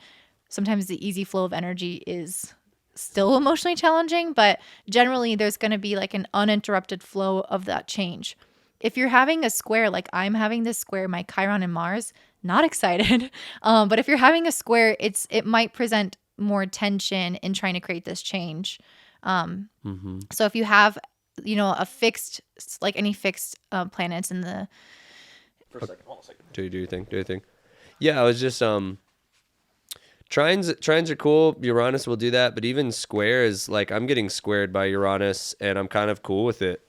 sometimes the easy flow of energy is still emotionally challenging, but generally there's going to be like an uninterrupted flow of that change. If you're having a square, like I'm having this square, my Chiron and Mars, not excited. But if you're having a square, it might present more tension in trying to create this change. So if you have, a fixed, like any fixed planets in the... For a second, hold on a second. Do your thing. Yeah, I was just... Trines are cool. Uranus will do that, but even squares, like I'm getting squared by Uranus and I'm kind of cool with it.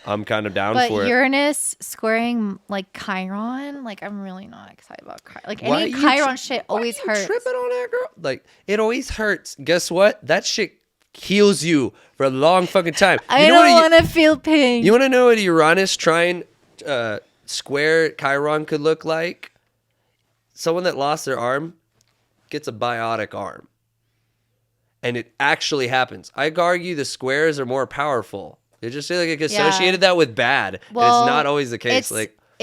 I'm kind of down for But it. Uranus squaring like Chiron, like I'm really not excited about Chiron. Like Why any you Chiron shit always Why you hurts. tripping on that, girl? Like it always hurts. Guess what? That shit heals you for a long fucking time. I don't want to feel pain. You want to know what a Uranus trine square Chiron could look like? Someone that lost their arm gets a biotic arm. And it actually happens. I argue the squares are more powerful. They just say like associated that with bad. Well, and it's not always the case.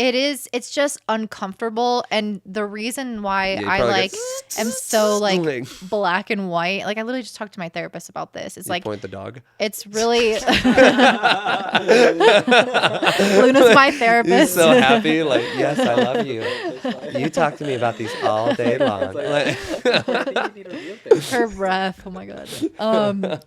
It's just uncomfortable, and the reason why you I probably like get am so like black and white. Like I literally just talked to my therapist about this. It's like point the dog. It's really Luna's my therapist. He's so happy. Like, yes, I love you. You talk to me about these all day long. Her breath. Oh my god.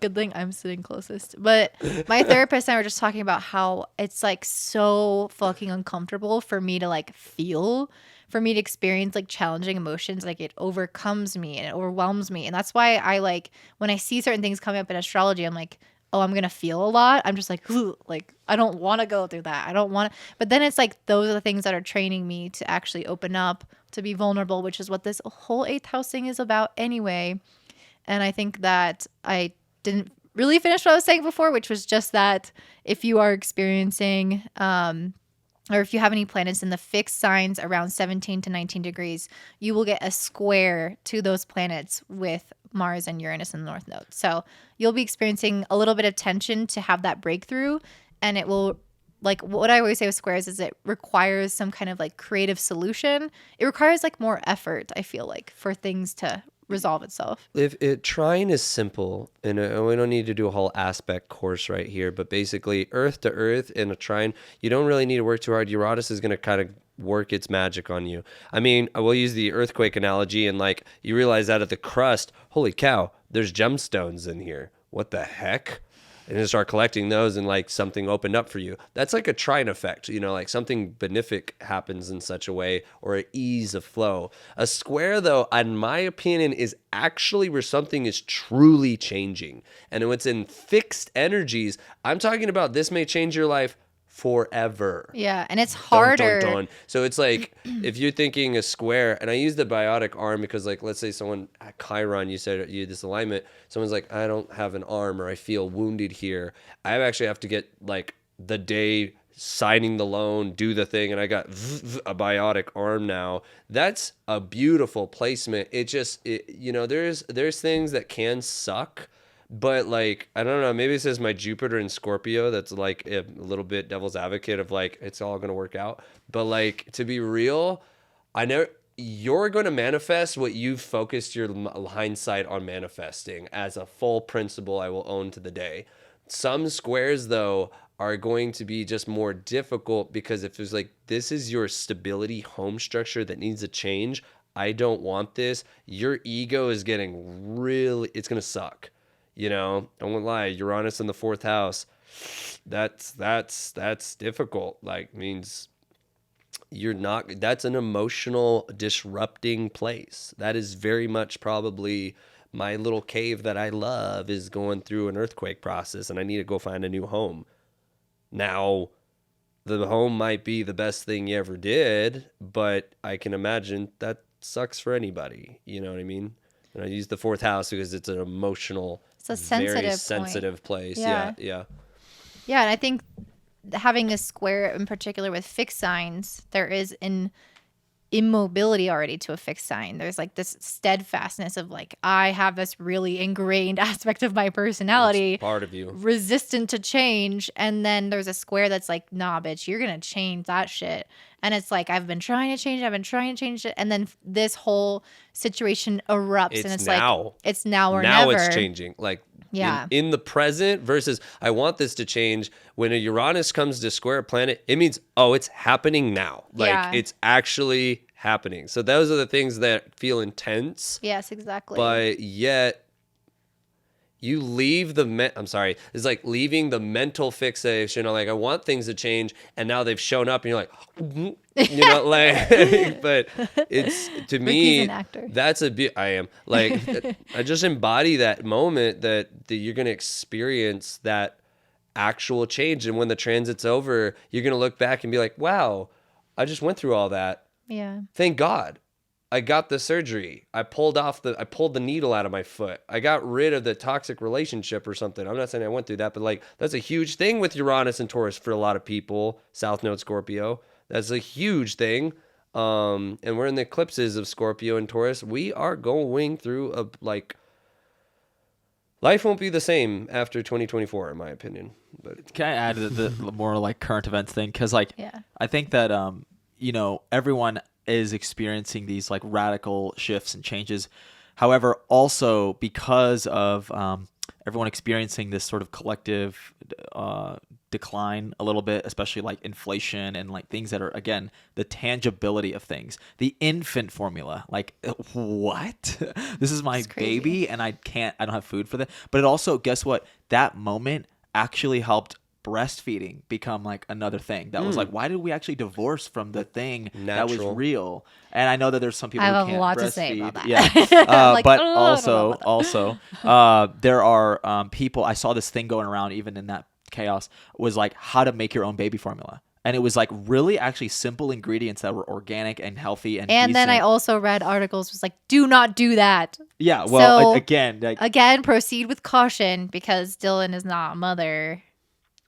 Good thing I'm sitting closest. But my therapist and I were just talking about how it's like so fucking uncomfortable for me to like feel, for me to experience like challenging emotions. Like it overcomes me and it overwhelms me. And that's why I like when I see certain things coming up in astrology, I'm like, oh, I'm going to feel a lot. I'm just like, ooh, like I don't want to go through that. I don't want to. But then it's like those are the things that are training me to actually open up, to be vulnerable, which is what this whole 8th house thing is about anyway. And I think that I didn't really finish what I was saying before, which was just that if you are experiencing or if you have any planets in the fixed signs around 17 to 19 degrees, you will get a square to those planets with Mars and Uranus in the North Node. So you'll be experiencing a little bit of tension to have that breakthrough. And it will, like what I always say with squares is it requires some kind of like creative solution. It requires like more effort, I feel like, for things to resolve itself. If trine is simple, and we don't need to do a whole aspect course right here, but basically earth to earth in a trine, you don't really need to work too hard. Uranus is going to kind of work its magic on you. I mean, I will use the earthquake analogy, and like you realize out of the crust, holy cow, there's gemstones in here. What the heck? And then start collecting those, and like something opened up for you. That's like a trine effect, like something benefic happens in such a way, or an ease of flow. A square, though, in my opinion, is actually where something is truly changing. And when it's in fixed energies, I'm talking about this may change your life forever. Yeah, and it's harder. Dun, dun, dun. So it's like if you're thinking a square, and I use the biotic arm because, like, let's say someone at Chiron, you said you had this alignment. Someone's like, I don't have an arm, or I feel wounded here. I actually have to get like the day signing the loan, do the thing, and I got a biotic arm now. That's a beautiful placement. It just, there's things that can suck. But like, I don't know, maybe it says my Jupiter in Scorpio. That's like a little bit devil's advocate of like, it's all going to work out. But like, to be real, you're going to manifest what you've focused your hindsight on manifesting as a full principle I will own to the day. Some squares, though, are going to be just more difficult because if it's like, this is your stability home structure that needs a change, I don't want this, your ego is getting really, it's going to suck. You know, I won't lie, Uranus in the 4th house, that's difficult. Like, means you're not, that's an emotional disrupting place. That is very much probably my little cave that I love is going through an earthquake process and I need to go find a new home. Now, the home might be the best thing you ever did, but I can imagine that sucks for anybody. You know what I mean? And I use the 4th house because it's an emotional, It's a very sensitive sensitive place. Yeah. Yeah. Yeah, and I think having a square in particular with fixed signs, there is an immobility already to a fixed sign. There's like this steadfastness of like, I have this really ingrained aspect of my personality, It's part of you. resistant to change. And then there's a square that's like, nah, bitch, you're going to change that shit. And it's like, I've been trying to change it. And then this whole situation erupts and it's now. like, it's now or now never. It's changing. Like, Yeah. in the present versus I want this to change. When a Uranus comes to square a planet, it means, oh, it's happening now. Like, Yeah. it's actually happening. So those are the things that feel intense. Yes, exactly. But yet you leave it's like leaving the mental fixation on like, I want things to change. And now they've shown up and you're like, you know, like, but it's, to Ricky's me, an actor. that's I am like, I just embody that moment that you're going to experience that actual change. And when the transit's over, you're going to look back and be like, wow, I just went through all that. Yeah. Thank God. I got the surgery. I pulled the needle out of my foot. I got rid of the toxic relationship or something. I'm not saying I went through that, but like, that's a huge thing with Uranus and Taurus for a lot of people. South Node Scorpio. That's a huge thing. And we're in the eclipses of Scorpio and Taurus. We are going through life won't be the same after 2024, in my opinion. But Can I add the more like current events thing? Because like, Yeah. I think that you know, everyone is experiencing these like radical shifts and changes. However, also because of everyone experiencing this sort of collective decline a little bit, especially like inflation and like things that are, again, the tangibility of things, the infant formula, like what? This is my baby and I don't have food for that. But it also, guess what? That moment actually helped breastfeeding become like another thing that was like, why did we actually divorce from the thing that was Natural. real? And I know that there's some people I who have a can't lot to breastfeed. say about that. Yeah. Like, But I don't know about also, there are people, I saw this thing going around even in that chaos, was like how to make your own baby formula. And it was like really actually simple ingredients that were organic and healthy and And then I decent. also read articles was like, do not do that. Yeah, well, So, again, like, Again, proceed with caution because Dylan is not a mother.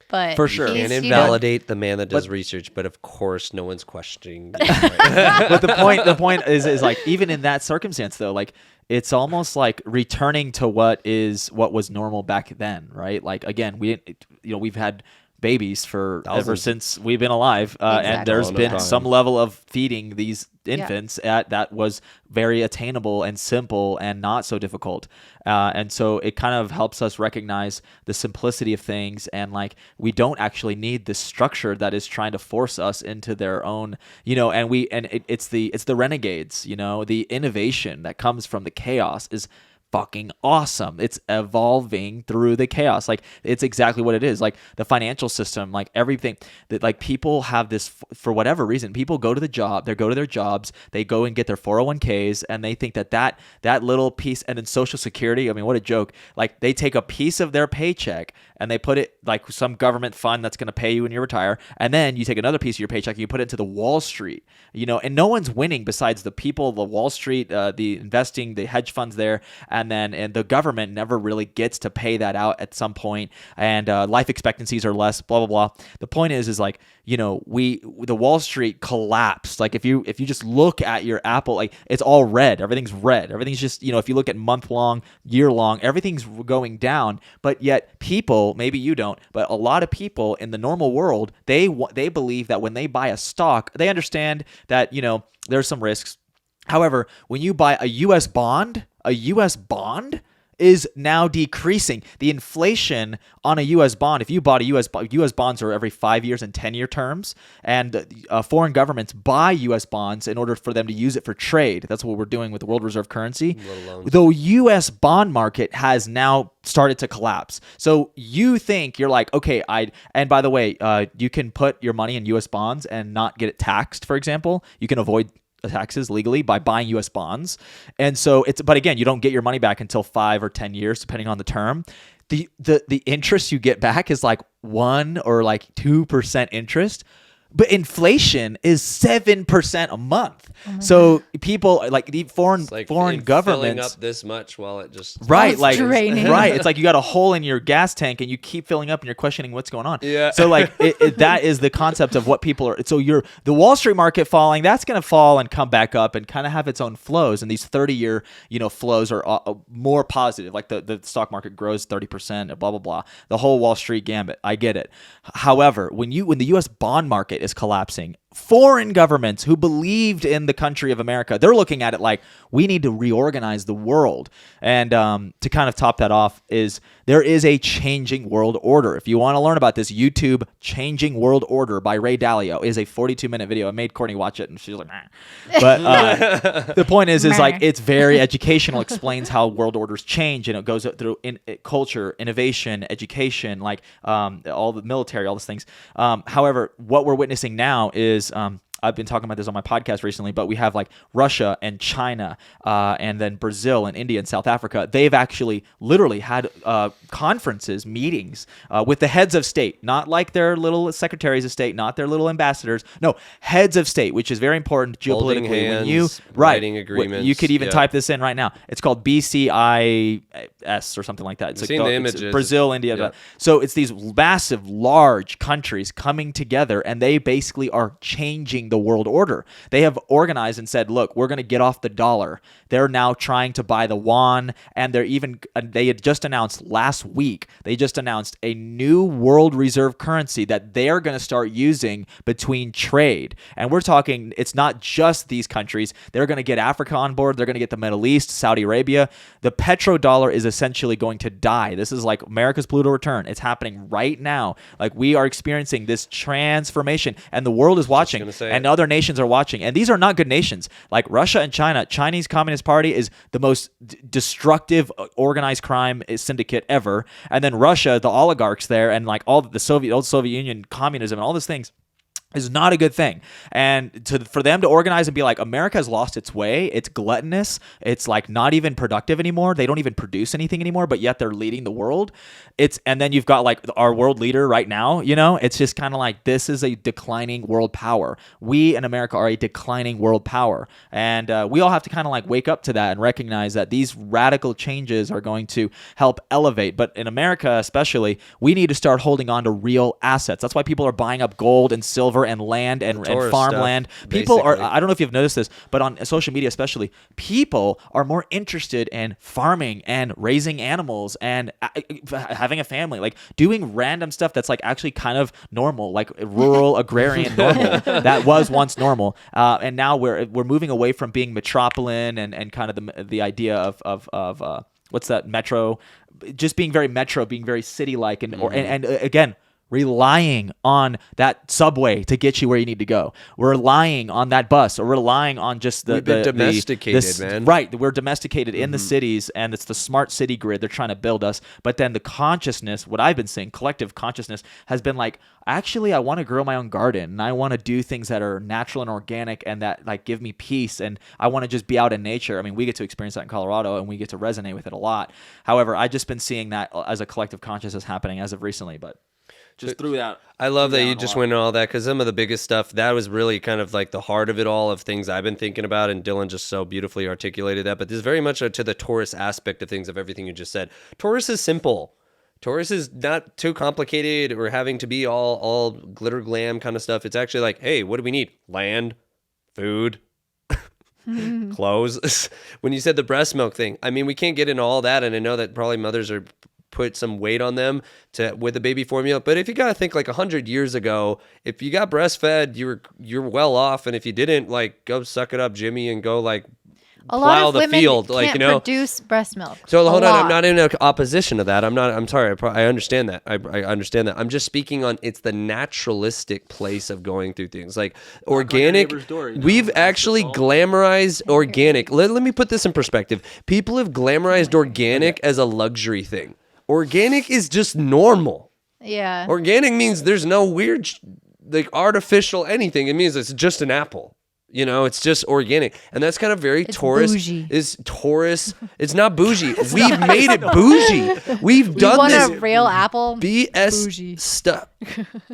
But For sure. he's, can't you know, invalidate the man that does research, but of course, no one's questioning. but the point is like even in that circumstance though, like it's almost like returning to what was normal back then, right? Like again, we've had babies for ever Thousands. since we've been alive, and Exactly. there's All the been time. some level of feeding these infants that was very attainable and simple and not so difficult, and so it kind of helps us recognize the simplicity of things, and like we don't actually need this structure that is trying to force us into their own, it's the renegades, the innovation that comes from the chaos is fucking awesome. It's evolving through the chaos. Like it's exactly what it is. Like the financial system, like everything that like people have this for whatever reason. People go to their jobs, they go and get their 401ks, and they think that little piece, and then Social Security. I mean, what a joke. Like they take a piece of their paycheck and they put it like some government fund that's going to pay you when you retire, and then you take another piece of your paycheck and you put it into the Wall Street. And no one's winning besides the people, the Wall Street, the investing, the hedge funds there. And the government never really gets to pay that out at some point, and life expectancies are less, blah blah blah. The point is like, the Wall Street collapsed. Like if you just look at your Apple, like it's all red. Everything's red. Everything's just, if you look at month long, year long, everything's going down. But yet people, maybe you don't, but a lot of people in the normal world, they believe that when they buy a stock, they understand that there's some risks. However, when you buy a U.S. bond is now decreasing. The inflation on a U.S. bond, if you bought a U.S. bonds are every 5 years and 10-year terms, and foreign governments buy U.S. bonds in order for them to use it for trade. That's what we're doing with the world reserve currency. The U.S. bond market has now started to collapse. So you think you're like, okay, and by the way, you can put your money in U.S. bonds and not get it taxed, for example. You can avoid taxes legally by buying U.S. bonds. And so but again, you don't get your money back until 5 or 10 years, depending on the term. The interest you get back is like 1 or like 2% interest. But inflation is 7% a month. So people like foreign governments filling up this much while it just draining. Right. It's like you got a hole in your gas tank and you keep filling up and you're questioning what's going on. Yeah. So like that is the concept of what people are. So the Wall Street market falling, that's going to fall and come back up and kind of have its own flows. And these 30-year flows are more positive. Like the stock market grows 30%, blah blah blah. The whole Wall Street gambit. I get it. However, when the U.S. bond market is collapsing, foreign governments who believed in the country of America, they're looking at it like, we need to reorganize the world. And to kind of top that off there is a changing world order. If you want to learn about this, YouTube Changing World Order by Ray Dalio is a 42-minute video. I made Courtney watch it and she was like, nah. But the point is like, it's very educational, explains how world orders change, and it goes through culture, innovation, education, like all the military, all those things. However, what we're witnessing now is I've been talking about this on my podcast recently, but we have like Russia and China and then Brazil and India and South Africa. They've actually literally had conferences, meetings with the heads of state, not like their little secretaries of state, not their little ambassadors. No, heads of state, which is very important geopolitically. Holding hands, writing agreements. You could even type this in right now. It's called BCIS or something like that. I've seen the images. Brazil, India. Yeah. So it's these massive, large countries coming together, and they basically are changing the world order. They have organized and said, look, we're going to get off the dollar. They're now trying to buy the yuan, and they had just announced last week, they just announced a new world reserve currency that they're going to start using between trade. And we're talking, it's not just these countries. They're going to get Africa on board. They're going to get the Middle East, Saudi Arabia. The petrodollar is essentially going to die. This is like America's Pluto return. It's happening right now. Like, we are experiencing this transformation, and the world is watching, and other nations are watching. And these are not good nations. Like Russia and China. Chinese Communist Party is the most destructive organized crime syndicate ever. And then Russia, the oligarchs there, and like all the old Soviet Union, communism, and all those things is not a good thing. And for them to organize and be like, America has lost its way. It's gluttonous. It's like not even productive anymore. They don't even produce anything anymore, but yet they're leading the world. And then you've got like our world leader right now, it's just kind of like, this is a declining world power. We in America are a declining world power. And we all have to kind of like wake up to that and recognize that these radical changes are going to help elevate. But in America, especially, we need to start holding on to real assets. That's why people are buying up gold and silver and land and farmland. People are, I don't know if you've noticed this, but on social media especially, people are more interested in farming and raising animals and having a family, like doing random stuff that's like actually kind of normal, like rural agrarian normal that was once normal. And now we're moving away from being metropolitan and kind of the idea of what's that, metro, just being very metro, being very city-like, and again, relying on that subway to get you where you need to go. We're relying on that bus, or relying on just We've been domesticated, man. Right. We're domesticated in the cities, and it's the smart city grid they're trying to build us. But then the consciousness, what I've been saying, collective consciousness, has been like, actually, I want to grow my own garden, and I want to do things that are natural and organic and that like give me peace, and I want to just be out in nature. I mean, we get to experience that in Colorado, and we get to resonate with it a lot. However, I've just been seeing that as a collective consciousness happening as of recently, but just threw that. I love that you just went on all that, because some of the biggest stuff, that was really kind of like the heart of it all, of things I've been thinking about, and Dylon just so beautifully articulated that. But this is very much to the Taurus aspect of things, of everything you just said. Taurus is simple. Taurus is not too complicated or having to be all glitter glam kind of stuff. It's actually like, hey, what do we need? Land, food, clothes. When you said the breast milk thing, I mean, we can't get into all that, and I know that probably mothers are put some weight on them with a baby formula. But if you got to think like 100 years ago, if you got breastfed, you're well off. And if you didn't, like, go suck it up, Jimmy, and go like A lot plow of the women field, can't like, you know. produce breast milk. So A hold on, I'm lot. not in opposition to that. I'm sorry. I understand that. I understand that. I'm just speaking on it's the naturalistic place of going through things like organic. neighbor's door, you know, We've ask actually for salt. glamorized organic. Let me put this in perspective. People have glamorized organic as a luxury thing. Organic is just normal. Yeah. Organic means there's no weird, like artificial anything. It means it's just an apple. You know, it's just organic. And that's kind of very Taurus. bougie. Is Taurus. It's not bougie. We've made it bougie. We've You done want this a real apple? BS Bougie. stuff.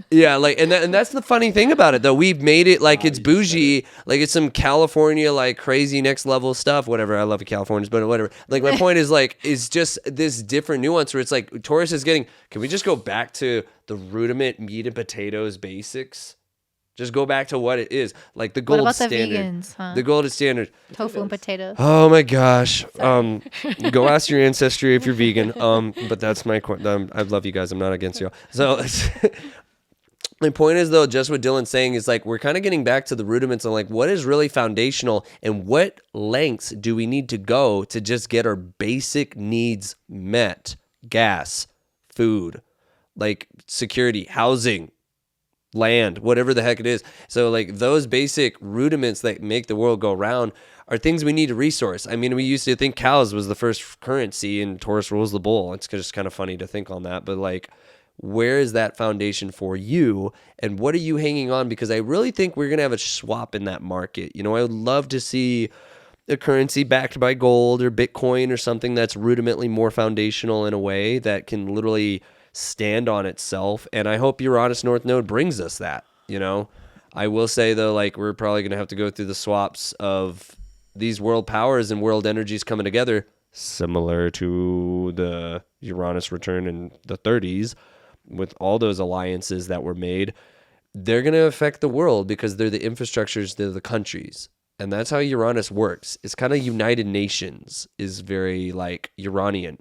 Yeah, like, and that's the funny thing about it, though. We've made it like it's bougie, like it's some California, like crazy next level stuff, whatever. I love the Californians, but whatever. Like, my point is, like, is just this different nuance where it's like Taurus is getting, can we just go back to the rudiment meat and potatoes basics? Just go back to what it is, like the What gold about the standard. vegans, huh? The gold standard. Tofu and potatoes. Oh my gosh. Go ask your ancestry if you're vegan. But that's my I love you guys. I'm not against you. So my point is, though, just what Dylan's saying is like we're kind of getting back to the rudiments of like what is really foundational and what lengths do we need to go to just get our basic needs met: gas, food, like security, housing, land, whatever the heck it is. So like those basic rudiments that make the world go round are things we need to resource. I mean, we used to think cows was the first currency and Taurus rules the bull. It's just kind of funny to think on that, but like, where is that foundation for you and what are you hanging on? Because I really think we're going to have a swap in that market. You know, I would love to see a currency backed by gold or Bitcoin or something that's rudimentally more foundational in a way that can literally stand on itself. And I hope Uranus North Node brings us that, you know. I will say, though, like, we're probably going to have to go through the swaps of these world powers and world energies coming together, similar to the Uranus return in the 30s with all those alliances that were made. They're going to affect the world because they're the infrastructures, they're the countries. And that's how Uranus works. It's kind of United Nations is very like Uranian.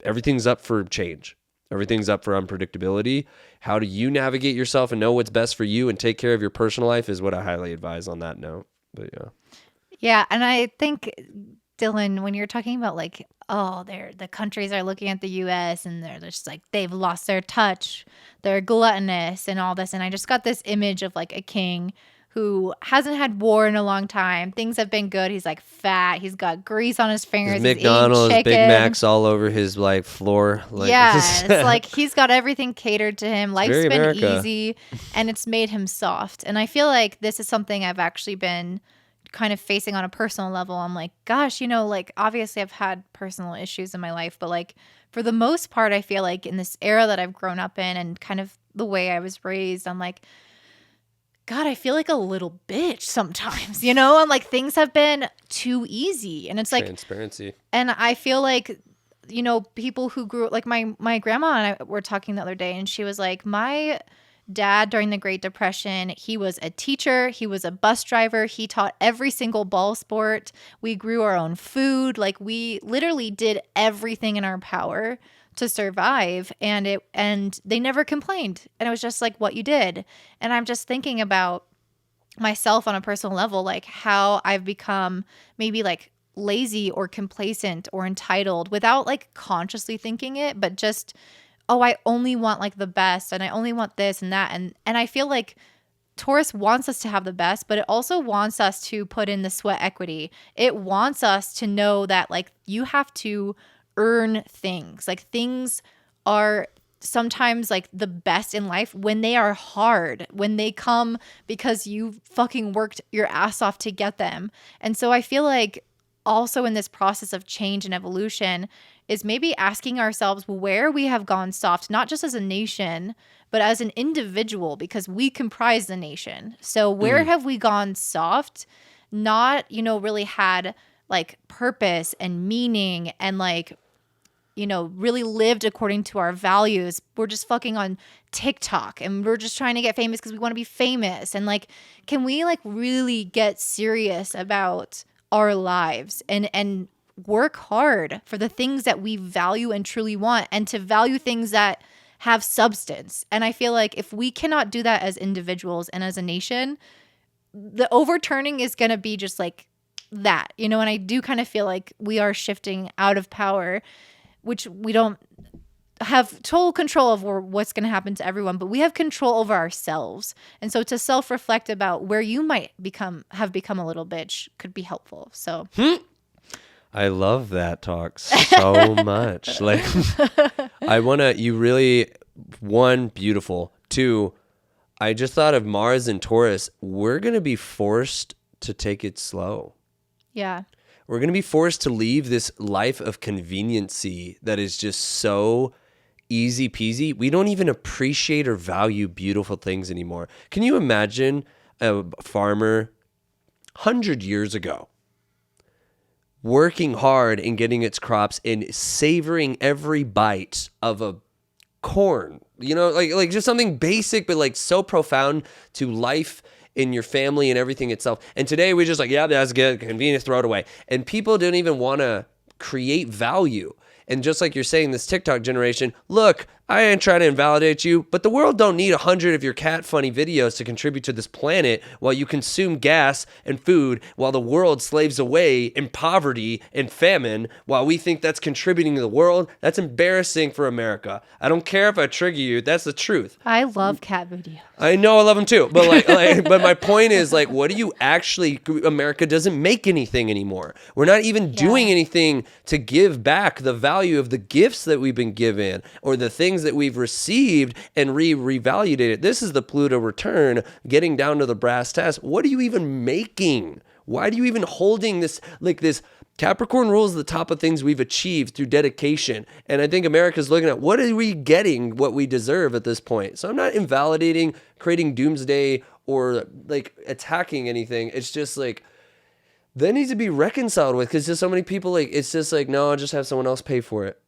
Everything's up for change. Everything's up for unpredictability. How do you navigate yourself and know what's best for you and take care of your personal life is what I highly advise on that note. But yeah. Yeah, and I think, Dylan, when you're talking about like, oh, the countries are looking at the U.S. and they're just like, they've lost their touch, they're gluttonous and all this. And I just got this image of like a king who hasn't had war in a long time. Things have been good. He's like fat. He's got grease on his fingers. His McDonald's, Big Macs all over his like floor. Like, yeah, it's like he's got everything catered to him. Life's very been America. easy and it's made him soft. And I feel like this is something I've actually been kind of facing on a personal level. I'm like, gosh, you know, like obviously I've had personal issues in my life, but like for the most part, I feel like in this era that I've grown up in and kind of the way I was raised, I'm like, God, I feel like a little bitch sometimes, you know? And like things have been too easy. And it's like transparency. And I feel like, you know, people who grew like my grandma and I were talking the other day and she was like, my dad during the Great Depression, he was a teacher, he was a bus driver, he taught every single ball sport. We grew our own food, like we literally did everything in our power to survive, and they never complained. And it was just like what you did. And I'm just thinking about myself on a personal level, like how I've become maybe like lazy or complacent or entitled without like consciously thinking it, but just, oh, I only want like the best and I only want this and that. And I feel like Taurus wants us to have the best, but it also wants us to put in the sweat equity. It wants us to know that like you have to earn things. Like things are sometimes like the best in life when they are hard, when they come because you fucking worked your ass off to get them. And so I feel like also in this process of change and evolution is maybe asking ourselves where we have gone soft, not just as a nation, but as an individual, because we comprise the nation. So where have we gone soft, not, you know, really had like purpose and meaning and like, you know, really lived according to our values. We're just fucking on TikTok and we're just trying to get famous because we want to be famous. And like, can we like really get serious about our lives and work hard for the things that we value and truly want, and to value things that have substance. And I feel like if we cannot do that as individuals and as a nation, the overturning is going to be just like that, you know. And I do kind of feel like we are shifting out of power, which we don't have total control over what's going to happen to everyone, but we have control over ourselves. And so to self-reflect about where you might have become a little bitch could be helpful. So I love that talk so much. Like, you really, one, beautiful. Two, I just thought of Mars and Taurus. We're going to be forced to take it slow. Yeah. We're going to be forced to leave this life of conveniency that is just so easy peasy. We don't even appreciate or value beautiful things anymore. Can you imagine a farmer 100 years ago working hard and getting its crops and savoring every bite of a corn, you know, like just something basic, but like so profound to life in your family and everything itself. And today we just like, yeah, that's good, convenient, throw it away. And people don't even want to create value. And just like you're saying, this TikTok generation, look, I ain't trying to invalidate you, but the world don't need 100 of your cat funny videos to contribute to this planet while you consume gas and food while the world slaves away in poverty and famine while we think that's contributing to the world. That's embarrassing for America. I don't care if I trigger you. That's the truth. I love cat videos. I know, I love them too. But but my point is, like, what do you actually, America doesn't make anything anymore. We're not even doing anything to give back the value of the gifts that we've been given or the things that we've received and revalued it. This is the Pluto return, getting down to the brass tacks. What are you even making? Why are you even holding this, like this Capricorn rule is the top of things we've achieved through dedication. And I think America's looking at what are we getting what we deserve at this point. So I'm not invalidating, creating doomsday or like attacking anything. It's just like, that needs to be reconciled with, because just so many people, like, it's just like, no, I'll just have someone else pay for it.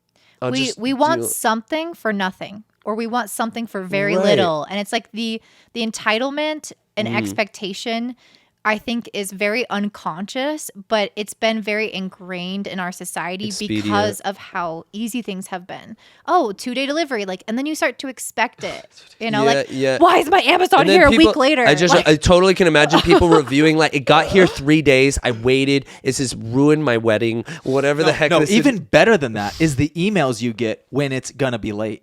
We want something for nothing, or we want something for very little. And it's like the entitlement and expectation, I think, is very unconscious, but it's been very ingrained in our society because of how easy things have been. Oh, 2-day delivery, like, and then you start to expect it. You know, why is my Amazon here a week later? I totally can imagine people reviewing, like, it got here 3 days. I waited. It's just ruined my wedding. Whatever the heck. No, even better than that is the emails you get when it's gonna be late.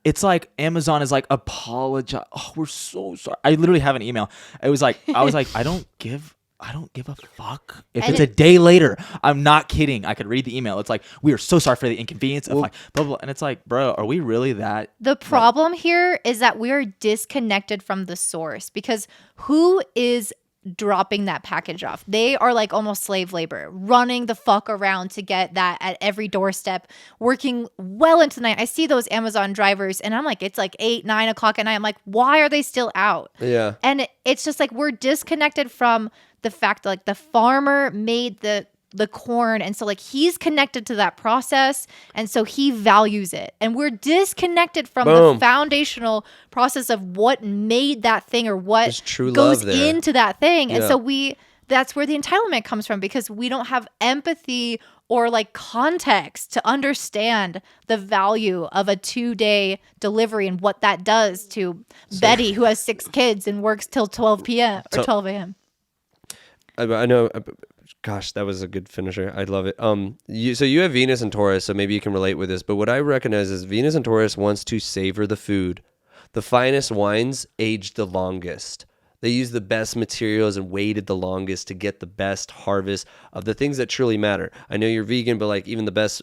It's like Amazon is like, apologize. Oh, we're so sorry. I literally have an email. I was like, I don't give a fuck if it's a day later. I'm not kidding. I could read the email. It's like, we are so sorry for the inconvenience of like blah, blah. And it's like, bro, are we really that? The problem here is that we are disconnected from the source, because who is dropping that package off? They are like almost slave labor, running the fuck around to get that at every doorstep, working well into the night. I see those Amazon drivers and I'm like, it's like 8-9 o'clock at night. I'm like, why are they still out? Yeah. And it's just like, we're disconnected from the fact that like the farmer made the corn, and so like he's connected to that process, and so he values it, and we're disconnected from the foundational process of what made that thing or what goes into that thing. And so that's where the entitlement comes from, because we don't have empathy or like context to understand the value of a 2-day delivery and what that does to Betty, who has 6 kids and works till 12 p.m. or 12 a.m. I know. Gosh, that was a good finisher. I love it. So you have Venus and Taurus, so maybe you can relate with this. But what I recognize is Venus and Taurus wants to savor the food. The finest wines aged the longest. They use the best materials and waited the longest to get the best harvest of the things that truly matter. I know you're vegan, but like even the best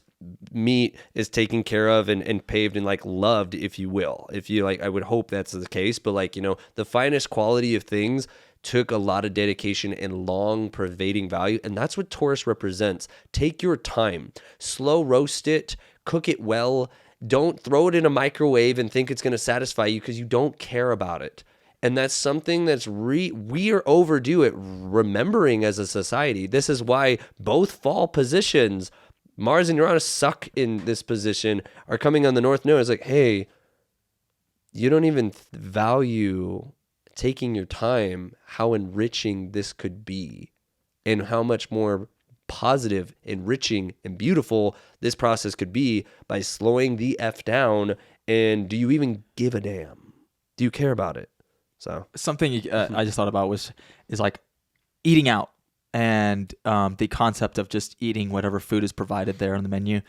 meat is taken care of and paved and like loved, if you will. If you like, I would hope that's the case. But like, you know, the finest quality of things took a lot of dedication and long pervading value. And that's what Taurus represents. Take your time, slow roast it, cook it well. Don't throw it in a microwave and think it's going to satisfy you, because you don't care about it. And that's something that's we are overdue at remembering as a society. This is why both fall positions, Mars and Uranus suck in this position, are coming on the North Node. It's like, hey, you don't even value taking your time, how enriching this could be, and how much more positive, enriching, and beautiful this process could be by slowing the F down. And do you even give a damn? Do you care about it? So something I just thought about is like eating out, and the concept of just eating whatever food is provided there on the menu.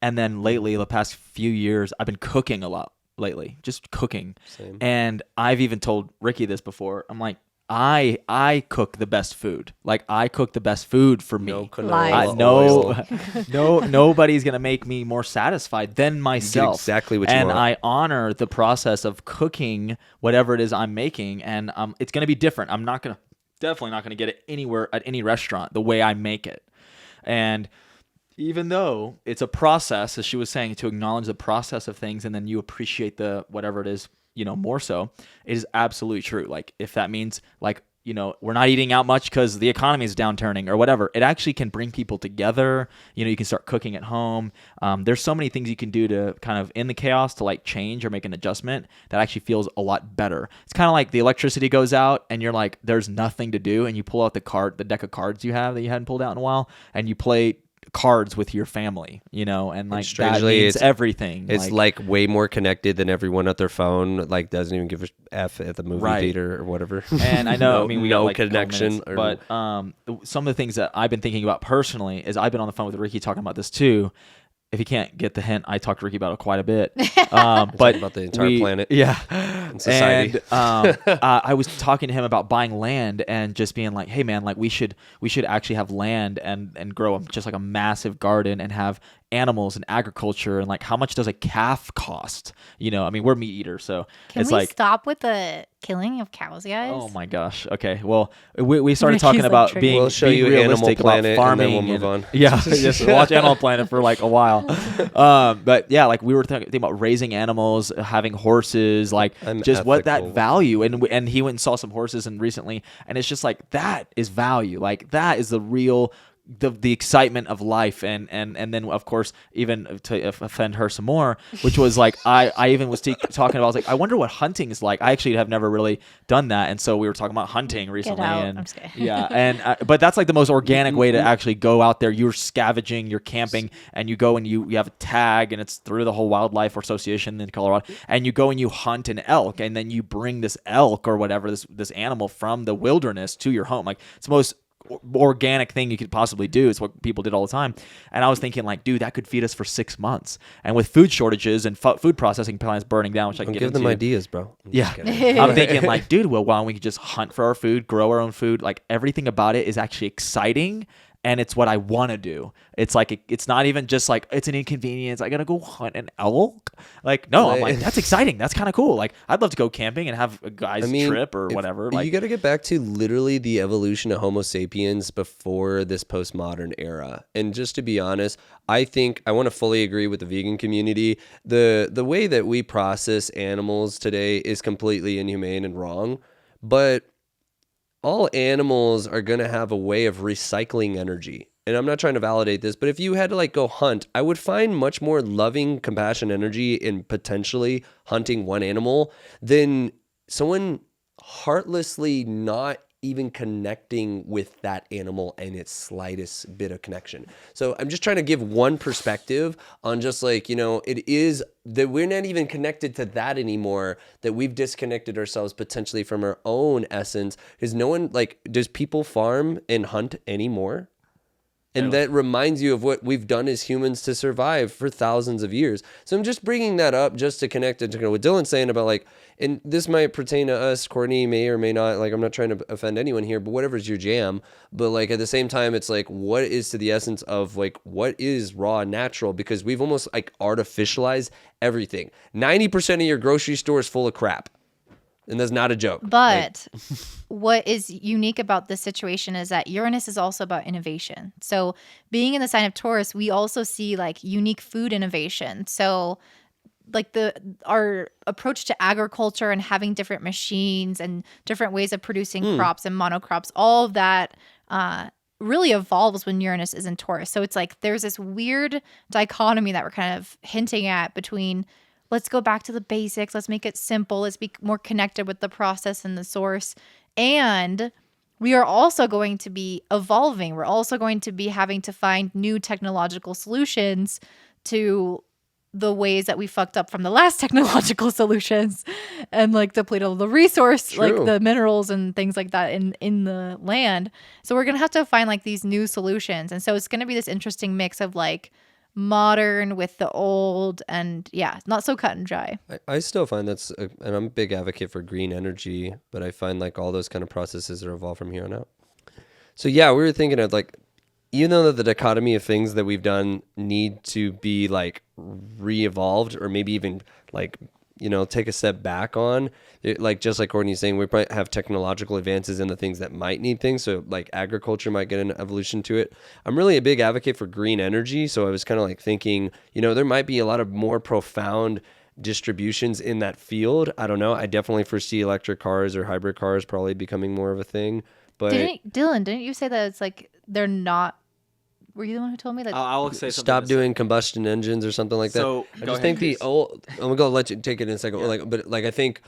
And then lately, the past few years, I've been cooking a lot lately, just cooking. Same. And I've even told Ricky this before. I'm like, I cook the best food. Like, I cook the best food for me. no Lies. canola oil. Nobody's gonna make me more satisfied than myself. exactly what you and want. I honor the process of cooking whatever it is I'm making, and it's gonna be different. I'm definitely not gonna get it anywhere at any restaurant the way I make it. And even though it's a process, as she was saying, to acknowledge the process of things, and then you appreciate the whatever it is, more so, it is absolutely true. Like, if that means, like, we're not eating out much because the economy is downturning or whatever, it actually can bring people together. You can start cooking at home. There's so many things you can do to kind of, in the chaos, to like change or make an adjustment that actually feels a lot better. It's kind of like the electricity goes out and you're like, there's nothing to do, and you pull out the deck of cards you have that you hadn't pulled out in a while, and you play cards with your family, and like, that means it's everything. It's like way more connected than everyone at their phone, like doesn't even give a F at the movie theater or whatever. And I know, we got no like connection. but some of the things that I've been thinking about personally is I've been on the phone with Ricky talking about this too. If you can't get the hint, I talked to Ricky about it quite a bit. But about the entire planet, and society. And I was talking to him about buying land and just being like, "Hey, man, like we should actually have land and grow just like a massive garden and have animals and agriculture, and like, how much does a calf cost? We're meat eaters, so Can it's we like, stop with the killing of cows, guys? oh my gosh. Okay. Well, we started Ricky's, talking like, about triggered. being We'll show being you Animal realistic about Planet, and farming. then we'll move on. Yeah, just watch Animal Planet for like a while. But yeah, like we were thinking about raising animals, having horses, like I'm just what that ethical. value. And he went and saw some horses and recently, and it's just like, that is value. Like, that is the real. The excitement of life, and then of course, even to offend her some more, which was like, I even was talking about, I was like, I wonder what hunting is like. I actually have never really done that, and so we were talking about hunting recently. out. And I'm just kidding. yeah, and but that's like the most organic way to actually go out there. You're scavenging, you're camping, and you go and you have a tag, and it's through the whole Wildlife Association in Colorado, and you go and you hunt an elk, and then you bring this elk or whatever, this animal from the wilderness to your home. Like, it's the most organic thing you could possibly do. It's what people did all the time. And I was thinking, like, dude, that could feed us for 6 months. And with food shortages and food processing plants burning down, which I can get Give into. them ideas, bro. Yeah. I'm thinking, like, dude, well, why don't we just hunt for our food, grow our own food? Like, everything about it is actually exciting, and it's what I want to do. It's like, it's not even just like, it's an inconvenience, I gotta go hunt an elk. Like, no, I'm like, that's exciting. That's kind of cool. Like, I'd love to go camping and have a guy's trip or whatever. Like, you got to get back to literally the evolution of Homo sapiens before this postmodern era. And just to be honest, I think I want to fully agree with the vegan community. The way that we process animals today is completely inhumane and wrong. But all animals are going to have a way of recycling energy. And I'm not trying to validate this, but if you had to like go hunt, I would find much more loving, compassion, energy in potentially hunting one animal than someone heartlessly not even connecting with that animal and its slightest bit of connection. So I'm just trying to give one perspective on just like, it is that we're not even connected to that anymore, that we've disconnected ourselves potentially from our own essence. Because no one, like, does people farm and hunt anymore? And that reminds you of what we've done as humans to survive for thousands of years. So I'm just bringing that up just to connect it to what Dylan's saying about, like, and this might pertain to us, Courtney may or may not, like, I'm not trying to offend anyone here, but whatever's your jam. But like, at the same time, it's like, what is to the essence of like, what is raw and natural? Because we've almost like artificialized everything. 90% of your grocery store is full of crap. And that's not a joke. But what is unique about this situation is that Uranus is also about innovation. So being in the sign of Taurus, we also see like unique food innovation. So like our approach to agriculture and having different machines and different ways of producing crops and monocrops, all of that really evolves when Uranus is in Taurus. So it's like there's this weird dichotomy that we're kind of hinting at between, let's go back to the basics. Let's make it simple. Let's be more connected with the process and the source. And we are also going to be evolving. We're also going to be having to find new technological solutions to the ways that we fucked up from the last technological solutions and like deplete all the resource, True. like the minerals and things like that in the land. So we're going to have to find like these new solutions. And so it's going to be this interesting mix of like modern with the old and yeah, not so cut and dry. I still find and I'm a big advocate for green energy, but I find like all those kind of processes are evolved from here on out. So yeah, we were thinking of like, even though the dichotomy of things that we've done need to be like re-evolved or maybe even like, you know, take a step back on it, like just like Courtney's saying, we probably have technological advances in the things that might need things. So like agriculture might get an evolution to it. I'm really a big advocate for green energy. So I was kind of like thinking, you know, there might be a lot of more profound distributions in that field. I don't know. I definitely foresee electric cars or hybrid cars probably becoming more of a thing. But Dylan, didn't you say that it's like they're not? Were you the one who told me that? I'll say something. stop doing combustion engines or something like that. So, I go just ahead, think the old. I'm gonna let you take it in a second. Yeah. But I think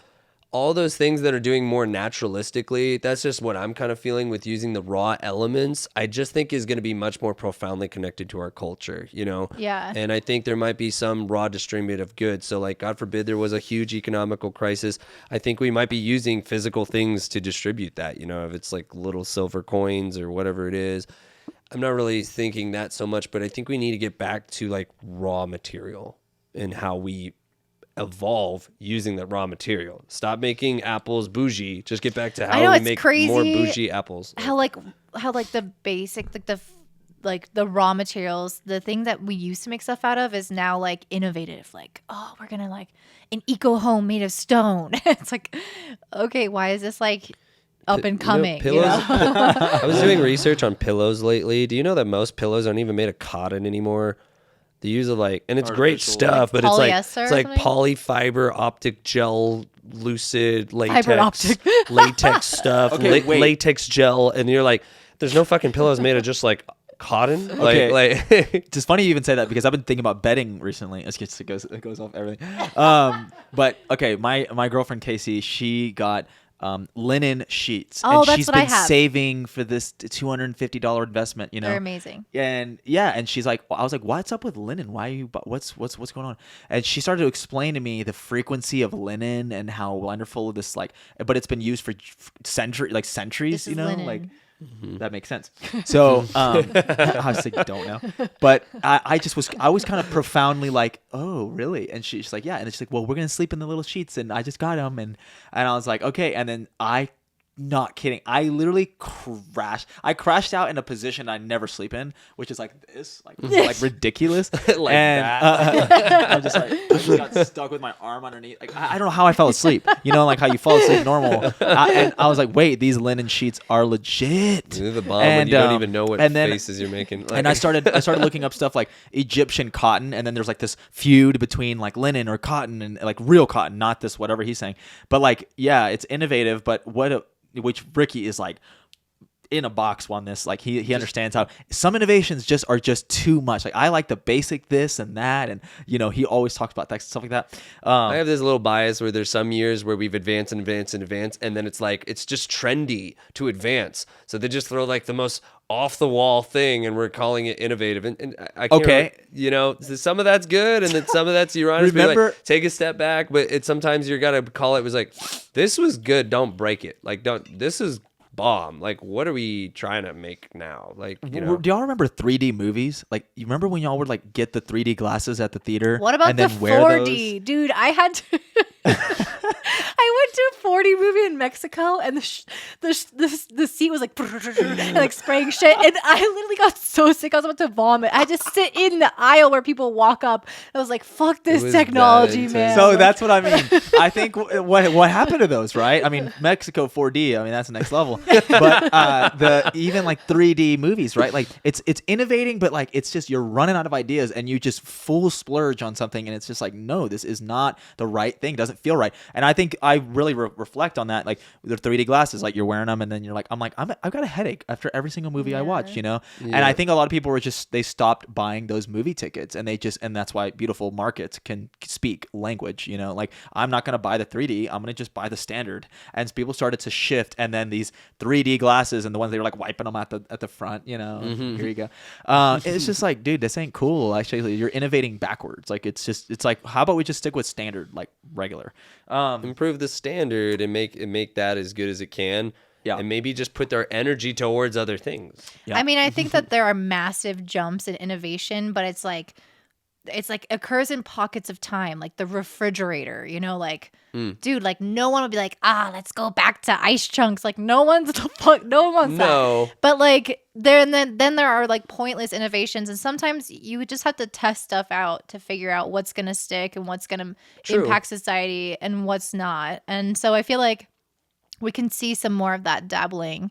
all those things that are doing more naturalistically, that's just what I'm kind of feeling with using the raw elements. I just think is going to be much more profoundly connected to our culture, you know? Yeah. And I think there might be some raw distributive goods. So like, God forbid there was a huge economical crisis. I think we might be using physical things to distribute that, you know, if it's like little silver coins or whatever it is. I'm not really thinking that so much, but I think we need to get back to like raw material and how we evolve using that raw material. Stop making apples bougie. Just get back to how we make more bougie apples. How the basic like the raw materials, the thing that we used to make stuff out of is now like innovative. Like, oh, we're gonna like an eco home made of stone. It's like, okay, why is this like up and coming? Pillows. I was doing research on pillows lately. Do you know that most pillows aren't even made of cotton anymore? They use like, and it's great stuff, but it's like polyfiber optic gel, lucid latex, latex stuff, latex gel, and you're like, there's no fucking pillows made of just like cotton. Okay. Like it's funny you even say that because I've been thinking about bedding recently. It goes off everything. But okay, my girlfriend Casey, she got linen sheets. Oh, and that's she's what I been have. saving for this $250 investment, you know. They're amazing. And yeah, and she's like, I was like, what's up with linen? Why are you, what's going on? And she started to explain to me the frequency of linen and how wonderful this like, but it's been used for centuries, This you is know, linen. like that makes sense. So obviously don't know, but I was kind of profoundly like, oh really? And she's like, yeah. And she's like, well, we're gonna sleep in the little sheets, and I just got them, and I was like, okay. And then not kidding, I literally crashed out in a position I never sleep in, which is like this, like ridiculous. like and that. I'm just like, I just got stuck with my arm underneath. Like I don't know how I fell asleep. You know, like how you fall asleep normal. And I was like, wait, these linen sheets are legit. You're the bomb when you don't even know what faces you're making. Like, and I started looking up stuff like Egyptian cotton, and then there's like this feud between like linen or cotton and like real cotton, not this whatever he's saying. But like, yeah, it's innovative, but which Ricky is like in a box on this. Like he understands how some innovations are just too much. Like I like the basic this and that, and you know he always talks about that stuff like that. I have this little bias where there's some years where we've advanced and advanced and advanced, and then it's like it's just trendy to advance. So they just throw like the most off the wall thing, and we're calling it innovative. And I can't remember, you know, some of that's good, and then some of that's Uranus. Remember, like, take a step back, but it's sometimes you gotta call it. Was like, this was good. Don't break it. Like this is bomb. Like, what are we trying to make now? Like, you know, do y'all remember 3D movies? Like, you remember when y'all would like get the 3D glasses at the theater? What about and the then wear 4D? those? Dude, I had to I went to a 4D movie in Mexico, and the seat was like and like spraying shit, and I literally got so sick I was about to vomit. I just sit in the aisle where people walk up. I was like, "Fuck this technology, man." So that's what I mean. I think what happened to those, right? I mean, Mexico 4D. I mean, that's the next level. But the even like 3D movies, right? Like it's innovating, but like it's just you're running out of ideas, and you just full splurge on something, and it's just like, no, this is not the right thing. It doesn't feel right. And I think I really really reflect on that. Like the 3D glasses, like you're wearing them, and then you're like, I've got a headache after every single movie I watch, you know. And I think a lot of people were they stopped buying those movie tickets, and and that's why beautiful markets can speak language, you know. Like I'm not gonna buy the 3D, I'm gonna just buy the standard. And people started to shift, and then these 3D glasses and the ones they were like wiping them at the front, you know. Here you go. It's just like, dude, this ain't cool. Actually, you're innovating backwards. Like it's like, how about we just stick with standard, like regular. Improve the standard and make that as good as it can. Yeah. And maybe just put their energy towards other things. Yeah. I mean, I think that there are massive jumps in innovation, but it's like occurs in pockets of time, like the refrigerator, you know, like, dude, like no one will be like, let's go back to ice chunks. Like no one wants that. But like then there are like pointless innovations, and sometimes you just have to test stuff out to figure out what's going to stick and what's going to impact society and what's not. And so I feel like we can see some more of that dabbling,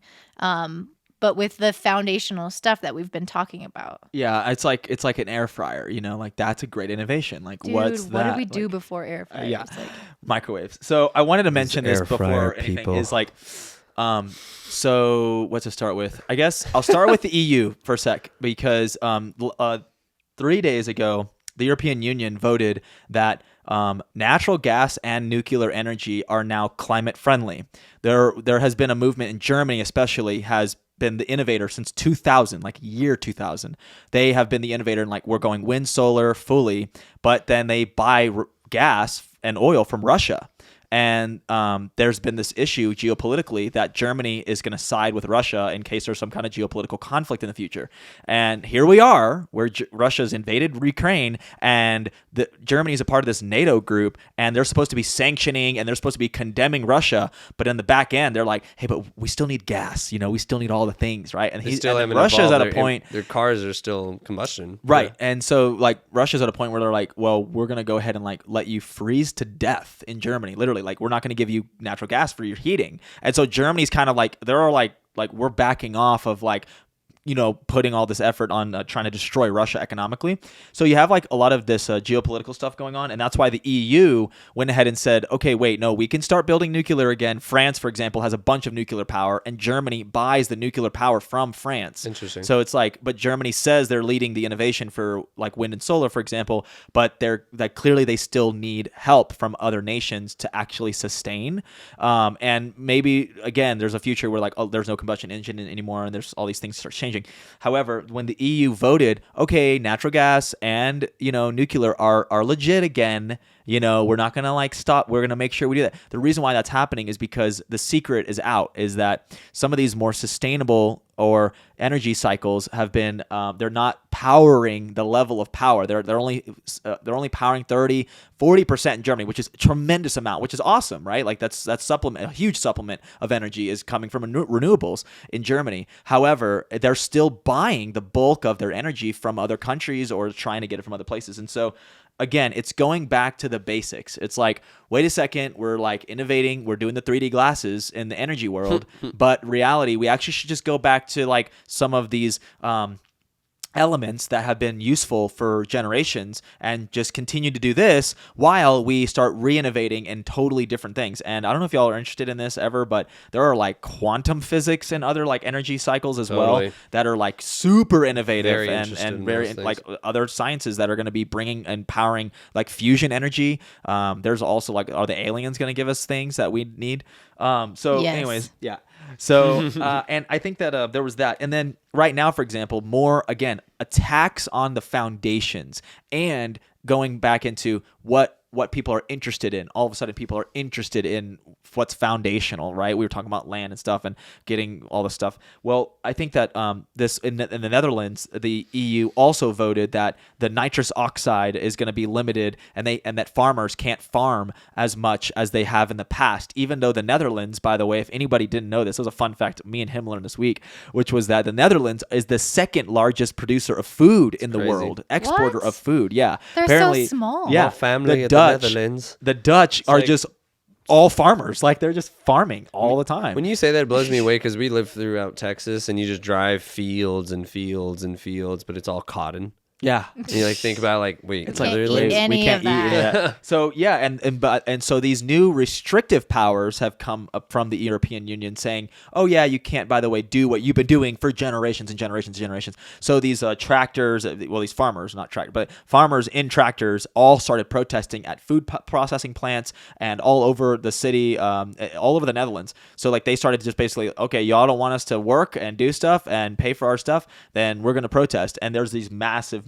but with the foundational stuff that we've been talking about. Yeah, it's like an air fryer, you know, like that's a great innovation. Like, dude, what's that? What did we do before air fryers? Yeah, microwaves. So I wanted to mention this before anything people. is like, so what to start with? I guess I'll start with the EU for a sec, because 3 days ago, the European Union voted that natural gas and nuclear energy are now climate friendly. There has been a movement in Germany, especially, has been the innovator since 2000, like year 2000. They have been the innovator in like, we're going wind, solar fully, but then they buy gas and oil from Russia. And there's been this issue geopolitically that Germany is going to side with Russia in case there's some kind of geopolitical conflict in the future. And here we are, where Russia's invaded Ukraine, and Germany is a part of this NATO group, and they're supposed to be sanctioning and they're supposed to be condemning Russia. But in the back end, they're like, hey, but we still need gas. You know, we still need all the things, right? And Russia's at a point. Their cars are still combustion. Right. Yeah. And so like Russia's at a point where they're like, well, we're going to go ahead and like let you freeze to death in Germany, literally. Like, we're not going to give you natural gas for your heating. And so Germany's kind of like, they're like we're backing off of like, you know, putting all this effort on trying to destroy Russia economically. So you have like a lot of this geopolitical stuff going on. And that's why the EU went ahead and said, okay, wait, no, we can start building nuclear again. France, for example, has a bunch of nuclear power, and Germany buys the nuclear power from France. Interesting. So it's like, but Germany says they're leading the innovation for like wind and solar, for example, but they're like, clearly they still need help from other nations to actually sustain. And maybe, again, there's a future where like, oh, there's no combustion engine anymore, and there's all these things start changing. However, when the EU voted, okay, natural gas and, you know, nuclear are legit again, you know, we're not going to like stop. We're going to make sure we do that. The reason why that's happening is because the secret is out, is that some of these more sustainable or energy cycles have been, they're not powering the level of power. They're only powering 30-40% in Germany, which is a tremendous amount, which is awesome, right? Like that's supplement, a huge supplement of energy is coming from renewables in Germany. However, they're still buying the bulk of their energy from other countries or trying to get it from other places. And so again, it's going back to the basics. It's like, wait a second, we're like innovating, we're doing the 3D glasses in the energy world, but reality, we actually should just go back to like some of these elements that have been useful for generations and just continue to do this while we start re-innovating in totally different things. And I don't know if y'all are interested in this ever, but there are like quantum physics and other like energy cycles as well that are like super innovative and very like other sciences that are going to be bringing and powering like fusion energy. There's also like, are the aliens going to give us things that we need? Anyways, yeah. So, and I think that there was that. And then right now, for example, more, again, attacks on the foundations and going back into what people are interested in. All of a sudden, people are interested in what's foundational, right? We were talking about land and stuff and getting all this stuff. Well, I think that this in the Netherlands, the EU also voted that the nitrous oxide is going to be limited, and that farmers can't farm as much as they have in the past. Even though the Netherlands, by the way, if anybody didn't know this was a fun fact me and him learned this week, which was that the Netherlands is the second largest producer of food in the world, exporter of food. Yeah, they're apparently, so small. Yeah, family at the Netherlands. The Dutch are just all farmers. Like, they're just farming all the time. When you say that, it blows me away, because we live throughout Texas, and you just drive fields and fields and fields, but it's all cotton. Yeah. And you like think about like, wait, It's Can't like eat literally? any we can't of that. eat that. So yeah, and so these new restrictive powers have come up from the European Union saying, oh yeah, you can't, by the way, do what you've been doing for generations and generations and generations. So these tractors, well, these farmers, not tractors, but farmers in tractors all started protesting at food processing plants and all over the city, all over the Netherlands. So like they started to just basically, okay, y'all don't want us to work and do stuff and pay for our stuff, then we're going to protest. And there's these massive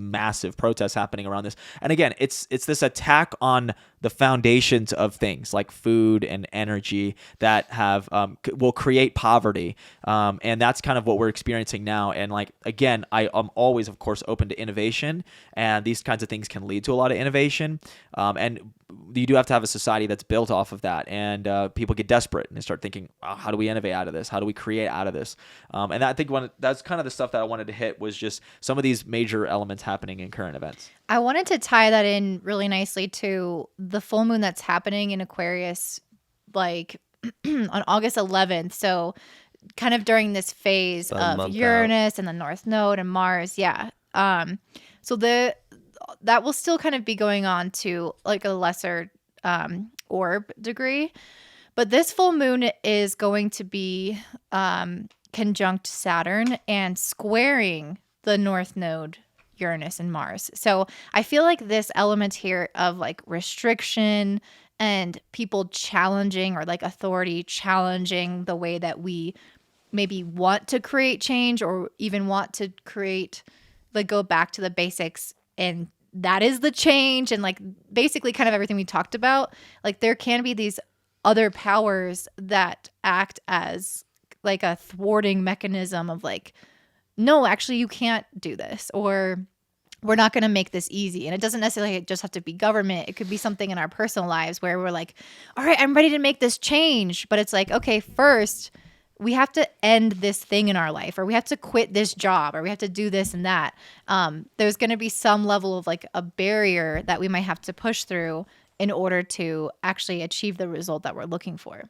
protests happening around this. And again, it's this attack on the foundations of things like food and energy that have will create poverty, and that's kind of what we're experiencing now. And like again, I am always, of course, open to innovation, and these kinds of things can lead to a lot of innovation. And you do have to have a society that's built off of that, and people get desperate and they start thinking, oh, how do we innovate out of this? How do we create out of this? And I think that's kind of the stuff that I wanted to hit was just some of these major elements happening in current events. I wanted to tie that in really nicely to the full moon that's happening in Aquarius, like on August 11th. So, kind of during this phase About a of month Uranus and the North Node and Mars. Yeah. So that will still kind of be going on to like a lesser orb degree, but this full moon is going to be conjunct Saturn and squaring the North Node, Uranus and Mars. So I feel like this element here of like restriction and people challenging, or like authority challenging the way that we maybe want to create change, or even want to create, like, go back to the basics, and that is the change. And like basically kind of everything we talked about, like there can be these other powers that act as like a thwarting mechanism of like, no, actually you can't do this, or we're not going to make this easy. And it doesn't necessarily just have to be government. It could be something in our personal lives where we're like, all right, I'm ready to make this change. But it's like, okay, first we have to end this thing in our life, or we have to quit this job, or we have to do this and that. There's going to be some level of like a barrier that we might have to push through in order to actually achieve the result that we're looking for.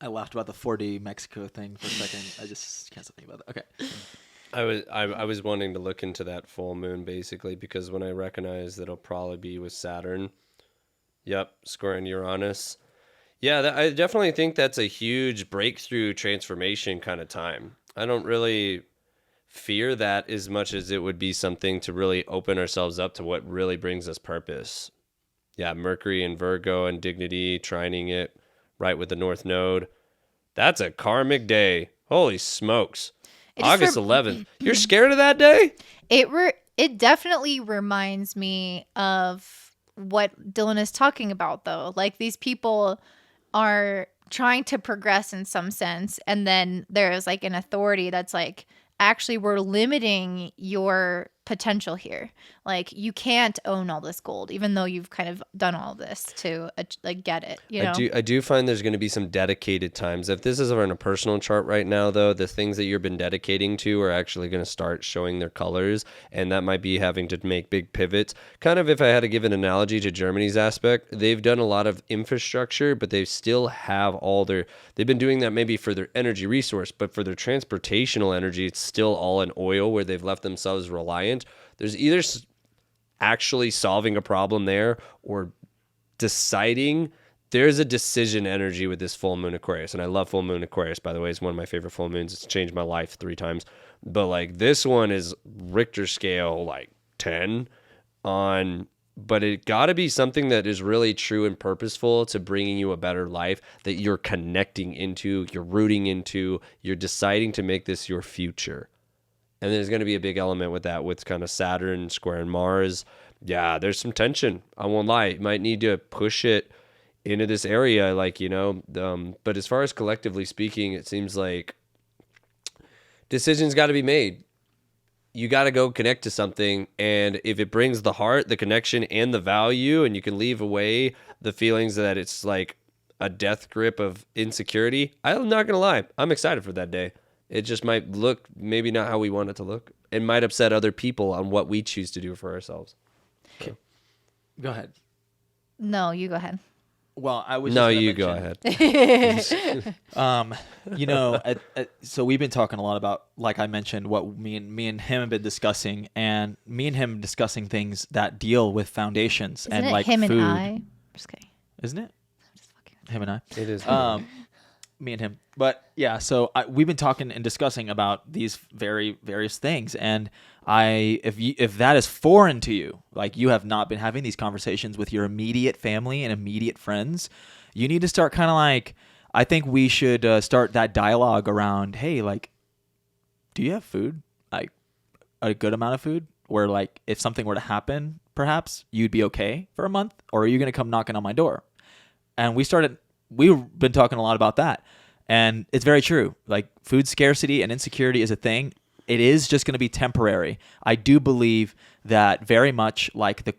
I laughed about the 4D Mexico thing for a second. I just can't stop thinking about that. Okay. I was wanting to look into that full moon basically because when I recognize that it'll probably be with Saturn, yep, squaring Uranus. Yeah, I definitely think that's a huge breakthrough transformation kind of time. I don't really fear that as much as it would be something to really open ourselves up to what really brings us purpose. Yeah, Mercury and Virgo and dignity, trining it right with the North Node. That's a karmic day. Holy smokes. August 11th. You're scared of that day? It definitely reminds me of what Dylan is talking about, though. Like, these people are trying to progress in some sense, and then there's like an authority that's like, actually, we're limiting your potential here. Like, you can't own all this gold, even though you've kind of done all this to like get it. You know, I do find there's going to be some dedicated times. If this is on a personal chart right now, though, the things that you've been dedicating to are actually going to start showing their colors, and that might be having to make big pivots. Kind of, if I had to give an analogy to Germany's aspect, they've done a lot of infrastructure, but they still have they've been doing that maybe for their energy resource, but for their transportational energy, it's still all in oil, where they've left themselves reliant. There's either actually solving a problem there or deciding. There's a decision energy with this full moon Aquarius. And I love full moon Aquarius, by the way. It's one of my favorite full moons. It's changed my life 3 times. But like this one is Richter scale like 10 on, but it got to be something that is really true and purposeful to bringing you a better life, that you're connecting into, you're rooting into, you're deciding to make this your future. And there's going to be a big element with that, with kind of Saturn squaring Mars. Yeah, there's some tension. I won't lie. You might need to push it into this area, like, you know. But as far as collectively speaking, it seems like decisions got to be made. You got to go connect to something. And if it brings the heart, the connection, and the value, and you can leave away the feelings that it's like a death grip of insecurity, I'm not going to lie. I'm excited for that day. It just might look maybe not how we want it to look. It might upset other people on what we choose to do for ourselves. So. Go ahead. no, you go ahead. Well, I was No, just gonna you go mention, ahead. So we've been talking a lot about, like I mentioned, what me and him have been discussing, and me and him discussing things that deal with foundations Isn't and it like him food. and I? Just kidding. Isn't it? Just fucking. Him and I. It is. Me and him. But yeah, so we've been talking and discussing about these various things, and if that is foreign to you, like you have not been having these conversations with your immediate family and immediate friends, you need to start kind of like, I think we should start that dialogue around, hey, like, do you have food? Like a good amount of food, where like if something were to happen, perhaps you'd be okay for a month, or are you gonna come knocking on my door? And we've been talking a lot about that. And it's very true. Like food scarcity and insecurity is a thing. It is just going to be temporary. I do believe that very much like the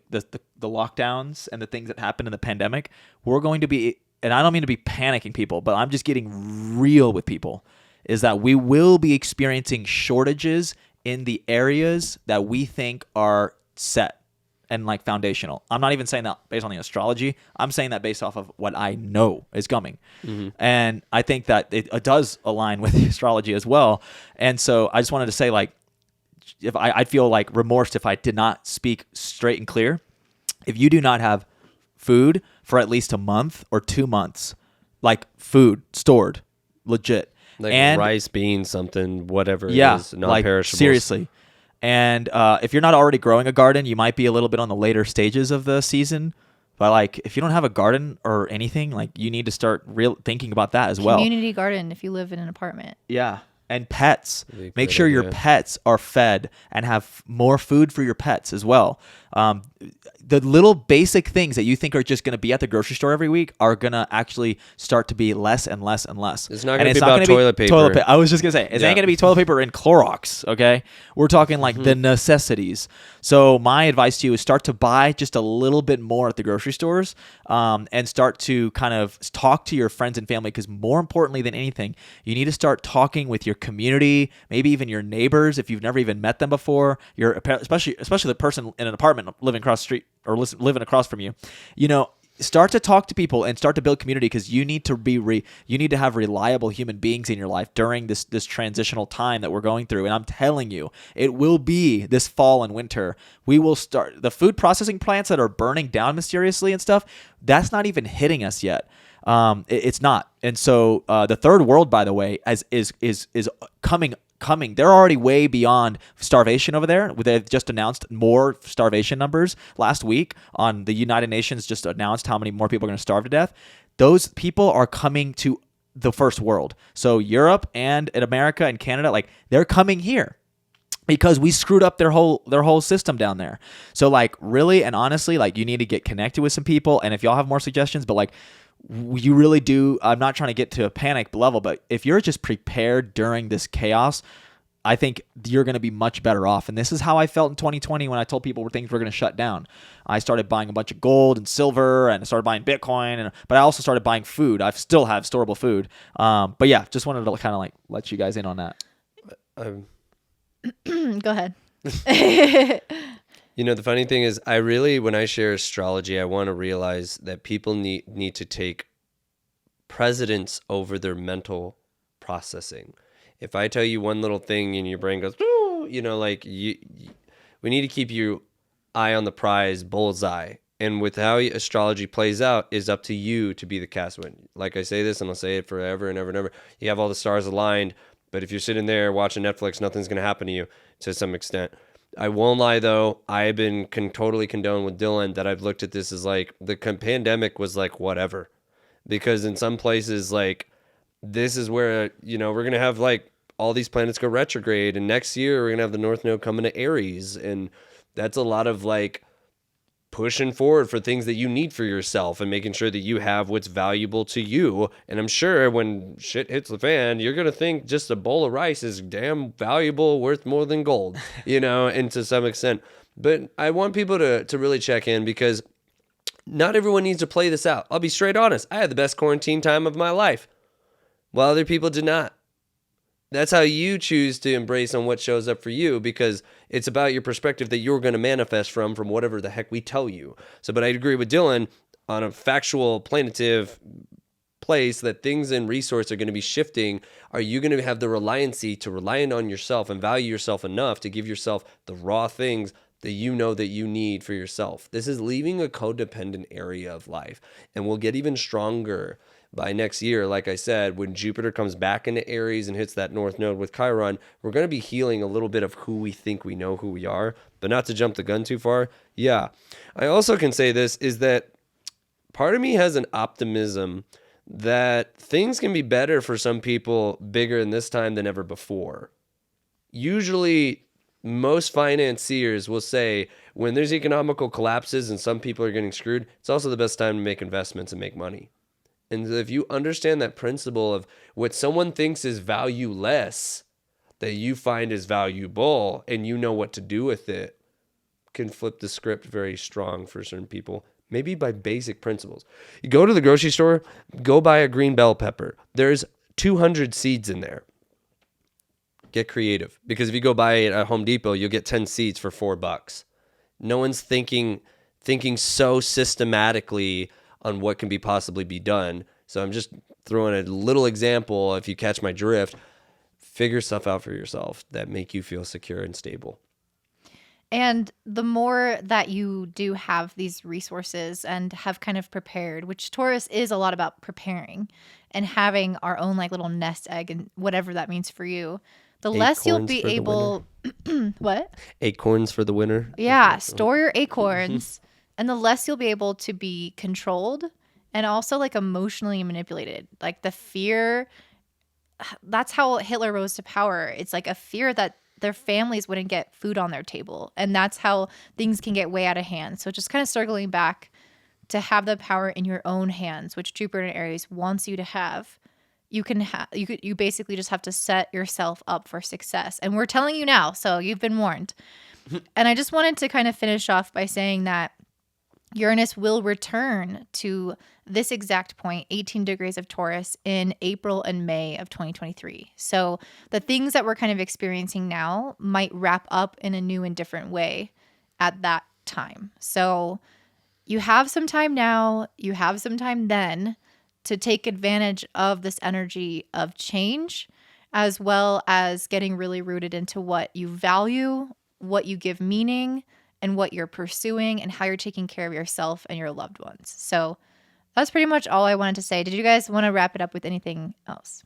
lockdowns and the things that happened in the pandemic, we're going to be, and I don't mean to be panicking people, but I'm just getting real with people, is that we will be experiencing shortages in the areas that we think are set and like foundational. I'm not even saying that based on the astrology. I'm saying that based off of what I know is coming. Mm-hmm. And I think that it does align with the astrology as well. And so I just wanted to say, like, if I'd feel like remorse if I did not speak straight and clear. If you do not have food for at least a month or 2 months, like food stored, legit. Like and rice, beans, something, whatever it yeah, is, like non-perishables. seriously. And if you're not already growing a garden, you might be a little bit on the later stages of the season. But like, if you don't have a garden or anything, like you need to start thinking about that as well. Community garden if you live in an apartment. Yeah. And pets. Big Make sure your pets are fed and have more food for your pets as well. The little basic things that you think are just going to be at the grocery store every week are going to actually start to be less and less and less. It's not going to be about toilet paper. I was just going to say, it ain't going to be toilet paper and Clorox, okay? We're talking like the necessities. So my advice to you is start to buy just a little bit more at the grocery stores, and start to kind of talk to your friends and family, because more importantly than anything, you need to start talking with your community, maybe even your neighbors if you've never even met them before, especially the person in an apartment living across the street or living across from you. Start to talk to people and start to build community, because you need to you need to have reliable human beings in your life during this transitional time that we're going through. And I'm telling you, it will be this fall and winter. We will start the food processing plants that are burning down mysteriously and stuff. That's not even hitting us yet. It's not. And so the third world, by the way, is coming. They're already way beyond starvation over there. They've just announced more starvation numbers last week. On the United Nations just announced how many more people are going to starve to death. Those people are coming to the first world. So Europe and in America and Canada, like they're coming here because we screwed up their whole system down there. So like really and honestly, like you need to get connected with some people. And if y'all have more suggestions, but like you really do, I'm not trying to get to a panic level, but if you're just prepared during this chaos, I think you're going to be much better off. And this is how I felt in 2020 when I told people things were going to shut down. I started buying a bunch of gold and silver, and I started buying Bitcoin, but I also started buying food. I still have storable food. But yeah, just wanted to kind of like let you guys in on that. Go ahead. The funny thing is, when I share astrology, I want to realize that people need to take precedence over their mental processing. If I tell you one little thing and your brain goes, ooh, we need to keep your eye on the prize, bullseye. And with how astrology plays out is up to you to be the castman. Like I say this, and I'll say it forever and ever and ever. You have all the stars aligned, but if you're sitting there watching Netflix, nothing's going to happen to you to some extent. I won't lie, though. I've been totally condoned with Dylon that I've looked at this as like the pandemic was like whatever. Because in some places, like this is where, we're going to have like all these planets go retrograde. And next year, we're going to have the North Node coming to Aries. And that's a lot of like pushing forward for things that you need for yourself and making sure that you have what's valuable to you. And I'm sure when shit hits the fan, you're going to think just a bowl of rice is damn valuable, worth more than gold, and to some extent. But I want people to really check in, because not everyone needs to play this out. I'll be straight honest. I had the best quarantine time of my life, while other people did not. That's how you choose to embrace on what shows up for you, because it's about your perspective that you're going to manifest from whatever the heck we tell you. So, but I agree with Dylon. on a factual, planative place that things and resource are going to be shifting, are you going to have the reliancy to rely on yourself and value yourself enough to give yourself the raw things that you know that you need for yourself? This is leaving a codependent area of life, and we'll get even stronger by next year. Like I said, when Jupiter comes back into Aries and hits that North Node with Chiron, we're going to be healing a little bit of who we think we know who we are, but not to jump the gun too far. Yeah. I also can say this is that part of me has an optimism that things can be better for some people bigger in this time than ever before. Usually, most financiers will say when there's economical collapses and some people are getting screwed, it's also the best time to make investments and make money. And if you understand that principle of what someone thinks is valueless, that you find is valuable, and you know what to do with it, can flip the script very strong for certain people. Maybe by basic principles. You go to the grocery store, go buy a green bell pepper. There's 200 seeds in there. Get creative. Because if you go buy it at Home Depot, you'll get 10 seeds for $4. No one's thinking so systematically on what can possibly be done. So I'm just throwing a little example. If you catch my drift, figure stuff out for yourself that make you feel secure and stable. And the more that you do have these resources and have kind of prepared, which Taurus is a lot about preparing and having our own like little nest egg and whatever that means for you, the less you'll be able what? Acorns for the winter. Yeah, store your acorns and the less you'll be able to be controlled and also like emotionally manipulated. Like the fear, that's how Hitler rose to power. It's like a fear that their families wouldn't get food on their table. And that's how things can get way out of hand. So just kind of circling back to have the power in your own hands, which Jupiter in Aries wants you to have. You basically just have to set yourself up for success. And we're telling you now, so you've been warned. And I just wanted to kind of finish off by saying that Uranus will return to this exact point, 18 degrees of Taurus, in April and May of 2023. So the things that we're kind of experiencing now might wrap up in a new and different way at that time. So you have some time now, you have some time then to take advantage of this energy of change, as well as getting really rooted into what you value, what you give meaning, and what you're pursuing and how you're taking care of yourself and your loved ones. So that's pretty much all I wanted to say. Did you guys want to wrap it up with anything else?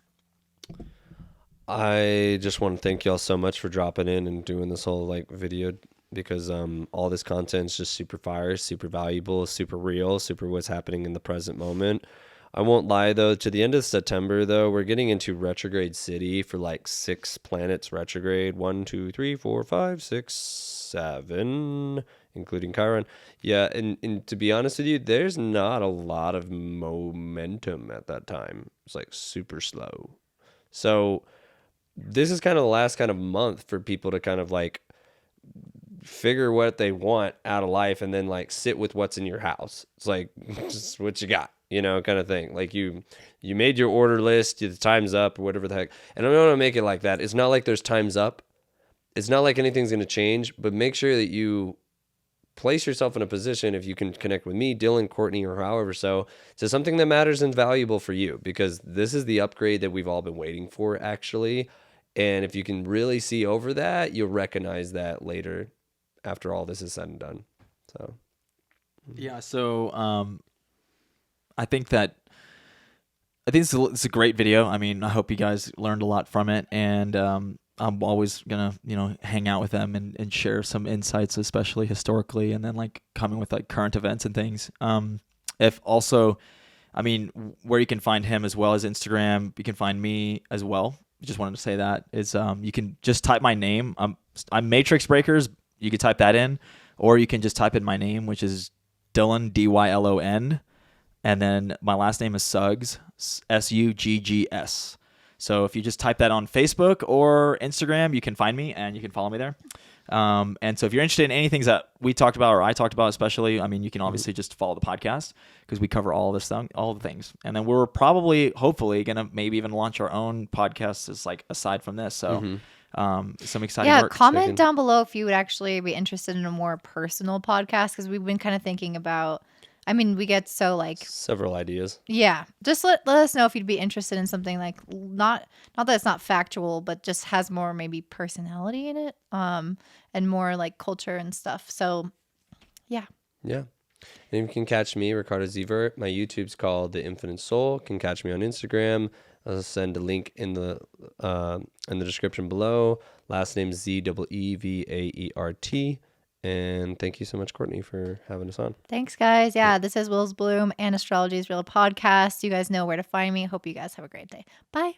I just want to thank y'all so much for dropping in and doing this whole like video, because all this content is just super fire, super valuable, super real, super what's happening in the present moment. I won't lie though, to the end of September though, we're getting into retrograde city for like 6 planets retrograde. 1, 2, 3, 4, 5, 6, 7, including Chiron. Yeah, and to be honest with you, there's not a lot of momentum at that time. It's like super slow. So this is kind of the last kind of month for people to kind of like figure what they want out of life and then like sit with what's in your house. It's like just what you got, kind of thing. Like you made your order list, the time's up or whatever the heck. And I don't want to make it like that. It's not like there's time's up. It's not like anything's going to change, but make sure that you place yourself in a position, if you can connect with me, Dylon, Courtney, or however so, to something that matters and valuable for you, because this is the upgrade that we've all been waiting for, actually. And if you can really see over that, you'll recognize that later after all this is said and done. So, yeah. So, I think it's a great video. I mean, I hope you guys learned a lot from it, and I'm always gonna, hang out with them and share some insights, especially historically, and then like coming with like current events and things. If also, I mean, where you can find him as well as Instagram, you can find me as well. Just wanted to say that is you can just type my name. I'm Matrix Breakers. You can type that in, or you can just type in my name, which is Dylon, Dylon, and then my last name is Suggs, Suggs. So if you just type that on Facebook or Instagram, you can find me and you can follow me there. And so if you're interested in anything that we talked about or I talked about, especially, I mean, you can obviously just follow the podcast because we cover all this thing, all the things. And then we're probably, hopefully, gonna maybe even launch our own podcast as like aside from this. So some exciting work. Comment down below if you would actually be interested in a more personal podcast, because we've been kind of thinking about I mean, we get so like, Several ideas. yeah, just let us know if you'd be interested in something like not that it's not factual, but just has more maybe personality in it, and more like culture and stuff. So yeah. Yeah. And you can catch me, Ricardo Zevert. My YouTube's called The Infinite Soul. Can catch me on Instagram. I'll send a link in the description below. Last name Zevaert. And thank you so much, Courtney, for having us on. Thanks, guys. Yeah, this is Will's Bloom and Astrology's Real podcast. You guys know where to find me. Hope you guys have a great day. Bye.